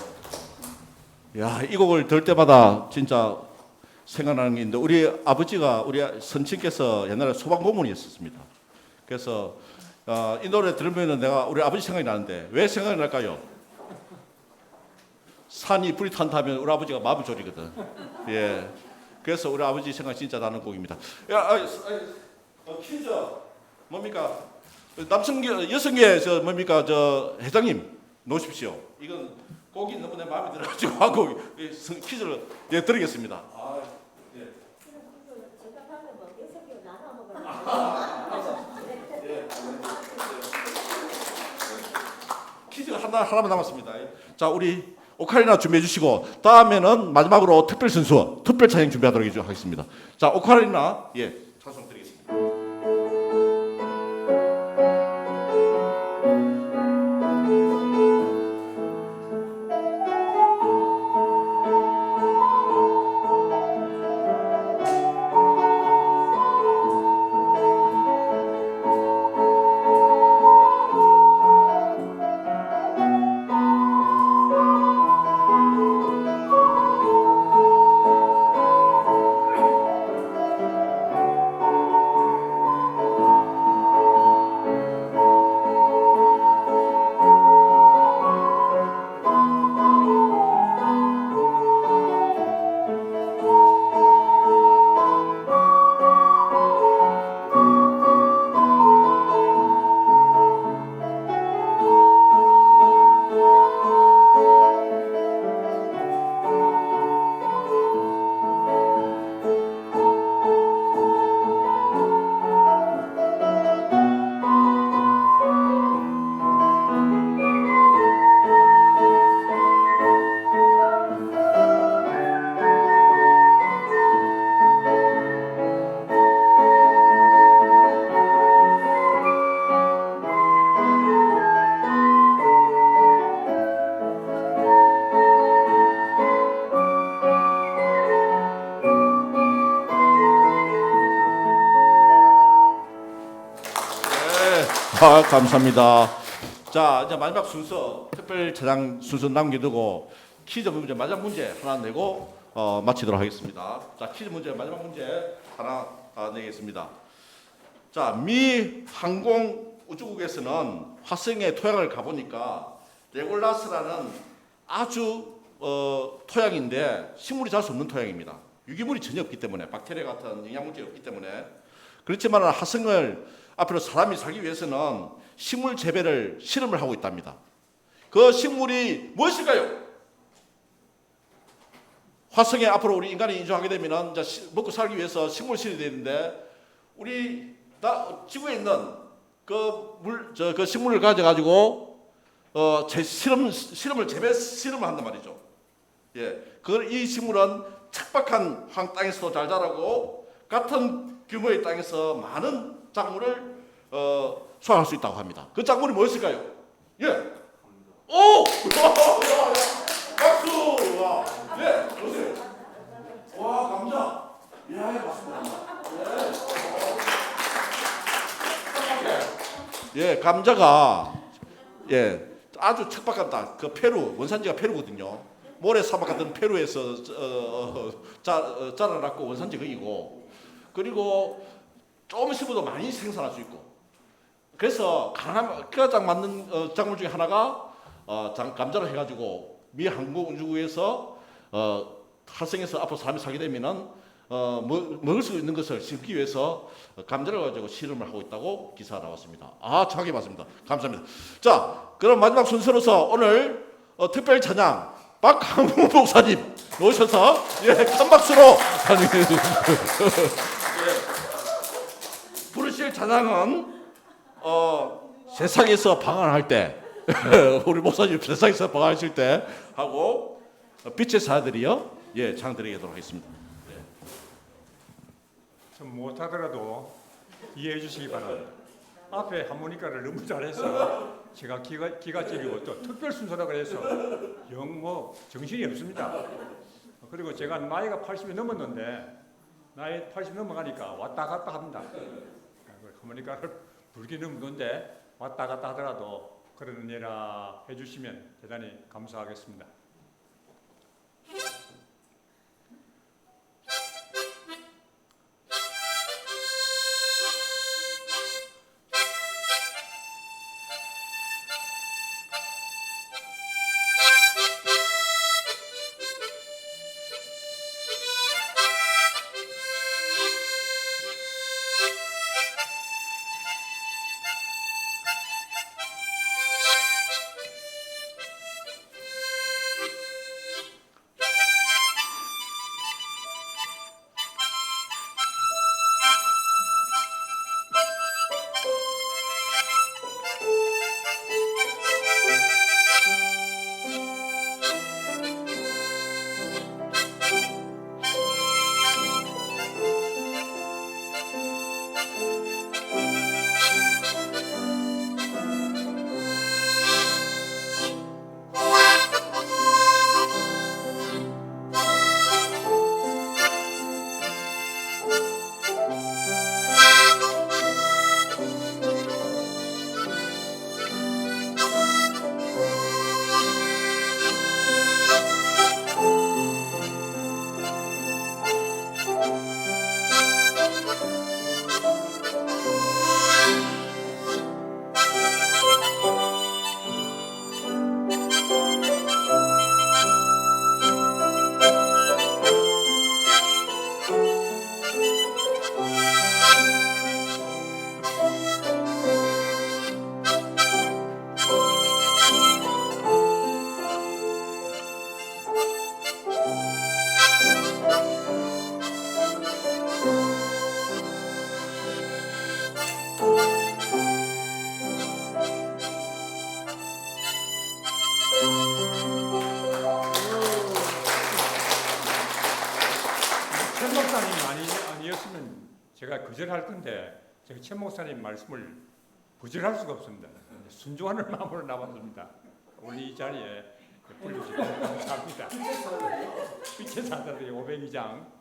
야, 이 곡을 들을 때마다 진짜 생각나는 게 있는데 우리 아버지가 우리 선친께서 옛날에 소방고문이었습니다. 그래서 이 노래 들으면 내가 우리 아버지 생각이 나는데 왜 생각이 날까요? 산이 불이 탄다면 우리 아버지가 마음이 졸이거든. 예. 그래서 우리 아버지 생각이 진짜 나는 곡입니다. 야, 퀴즈 뭡니까? 남성계 여성계 저 뭡니까 저 회장님 놓으십시오. 이건 곡이 너무 내 마음에 들어가지고 하고 퀴즈를 예, 드리겠습니다. 퀴즈가 하나만 남았습니다. 자, 우리 오카리나 준비해 주시고 다음에는 마지막으로 특별 선수, 특별 찬양 준비하도록 하겠습니다. 자, 오카리나 예, 찬송 드리겠습니다. 감사합니다. 자, 이제 마지막 순서 특별 찬양 순서 남겨두고 퀴즈 문제 마지막 문제 하나 내고 마치도록 하겠습니다. 자, 퀴즈 문제 마지막 문제 하나 내겠습니다. 자, 미 항공 우주국에서는 화성에 토양을 가보니까 레골라스라는 아주 토양인데 식물이 잘 수 없는 토양입니다. 유기물이 전혀 없기 때문에 박테리아 같은 영양물질이 없기 때문에 그렇지만 화성을 앞으로 사람이 살기 위해서는 식물 재배를 실험을 하고 있답니다. 그 식물이 무엇일까요? 화성에 앞으로 우리 인간이 인조하게 되면 이제 먹고 살기 위해서 식물 실이 되는데 우리 지구에 있는 그 식물을 가져가지고 실험을 재배 실험을 한단 말이죠. 예, 이 식물은 척박한 황 땅에서도 잘 자라고 같은 규모의 땅에서 많은 작물을 수확할 수 있다고 합니다. 그 작물이 무엇일까요? 예. 오! 박수! 와. 예, 보세요. 와, 감자. 예, 맞습니다. 예, 감자가 예, 아주 척박한 땅, 그 페루, 원산지가 페루거든요. 모래사막 같은 페루에서 자라났고 원산지 거기고 그리고 조금 심어도 많이 생산할 수 있고 그래서 가장 맞는 작물 중에 하나가 감자를 해가지고 미 항공우주국에서 화성에서 앞으로 사람이 살게 되면은 먹을 수 있는 것을 심기 위해서 감자를 가지고 실험을 하고 있다고 기사가 나왔습니다. 아, 정확히 맞습니다. 감사합니다. 자, 그럼 마지막 순서로서 오늘 특별 찬양 박항무 목사님 오셔서 예, 큰 박수로 부르실 찬양은 세상에서 방황할 때 우리 목사님 세상에서 방황하실 때 하고 빛의 사들이요 예, 창 드리도록 하겠습니다. 좀 못하더라도 이해해 주시기 바랍니다. 앞에 하모니카를 너무 잘해서 제가 기가 찔리고 또 특별 순서라 그래서 영 정신이 없습니다. 그리고 제가 나이가 80이 넘었는데 나이 80 넘어가니까 왔다 갔다 합니다. 하모니카를 불기는 무는데 왔다 갔다 하더라도 그런 은혜라 해주시면 대단히 감사하겠습니다. 최 목사님 아니었으면 제가 거절할 건데 제가 최 목사님 말씀을 거절할 수가 없습니다. 순종하는 마음으로 나왔습니다. 오늘 이 자리에 불러주셔서 감사합니다. 빛의 사자들이 502장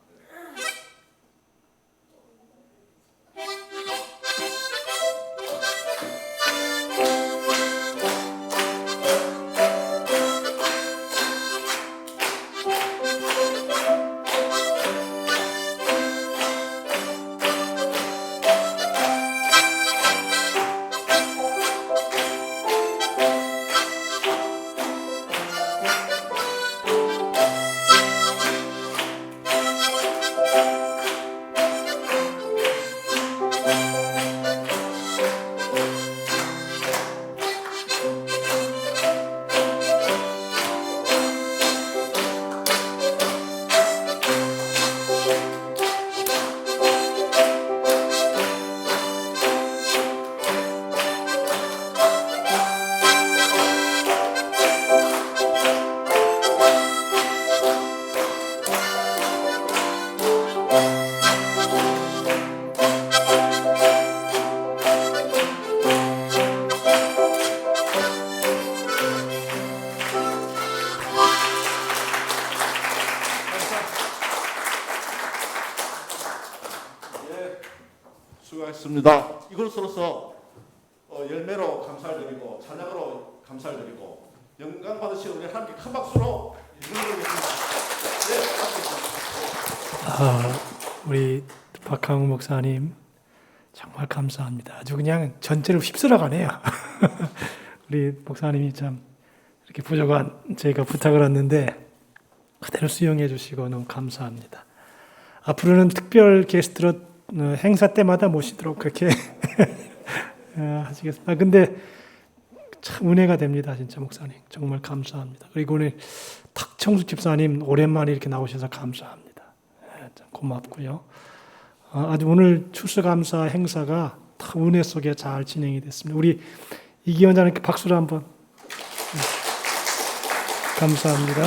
수고하셨습니다. 이것으로서 열매로 감사를 드리고 찬양으로 감사를 드리고 영광 받으신 우리 하나님께 큰 박수로 인사드리겠습니다. 네, 우리 박항우 목사님 정말 감사합니다. 아주 그냥 전체를 휩쓸어가네요. 우리 목사님이 참 이렇게 부족한 저희가 부탁을 했는데 그대로 수용해 주시고 너무 감사합니다. 앞으로는 특별 게스트로 행사 때마다 모시도록 그렇게 하시겠습니다. 근데 참 은혜가 됩니다. 진짜 목사님 정말 감사합니다. 그리고 오늘 탁청수 집사님 오랜만에 이렇게 나오셔서 감사합니다. 참 고맙고요. 아주 오늘 추수감사 행사가 다 은혜 속에 잘 진행이 됐습니다. 우리 이기원장님께 박수를 한번 감사합니다.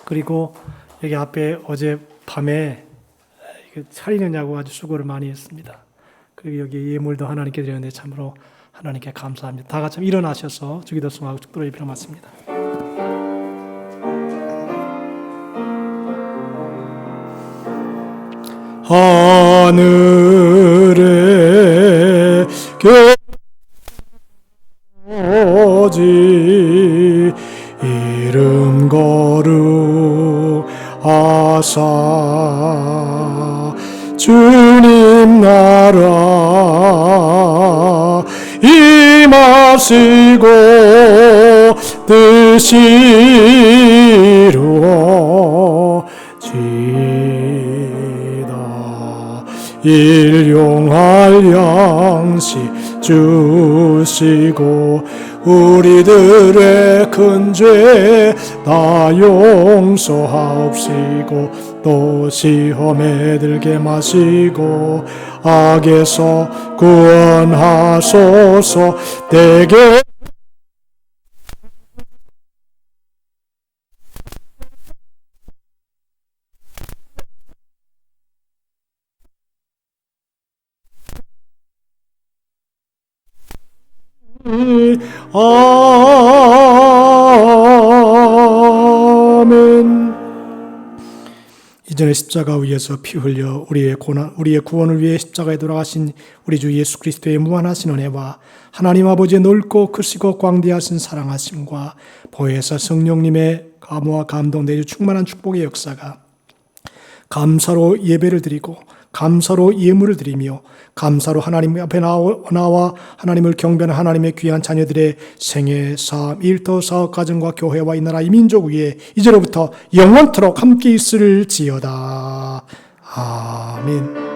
그리고 여기 앞에 어제 밤에 차리느냐고 아주 수고를 많이 했습니다. 그리고 여기 예물도 하나님께 드렸는데 참으로 하나님께 감사합니다. 다 같이 일어나셔서 주기도송하고 축도를 입히러 맞습니다. 하늘에 교 아버지 이름 거룩하사 주님 나라 임하시고 뜻이 이루어지다 일용할 양식 주시고 우리들의 큰 죄 다 용서하옵시고 또 시험에 들게 마시고 악에서 구원하소서 대개 아멘. 이전에 십자가 위에서 피 흘려 우리의 구원을 위해 십자가에 돌아가신 우리 주 예수 그리스도의 무한하신 은혜와 하나님 아버지의 넓고 크시고 광대하신 사랑하심과 보혜사 성령님의 감화와 감동 내주 충만한 축복의 역사가 감사로 예배를 드리고 감사로 예물을 드리며 감사로 하나님 앞에 나와 하나님을 경배하는 하나님의 귀한 자녀들의 생애, 삶, 일터, 사업, 가정과 교회와 이 나라 이 민족 위에 이제로부터 영원토록 함께 있을지어다. 아멘.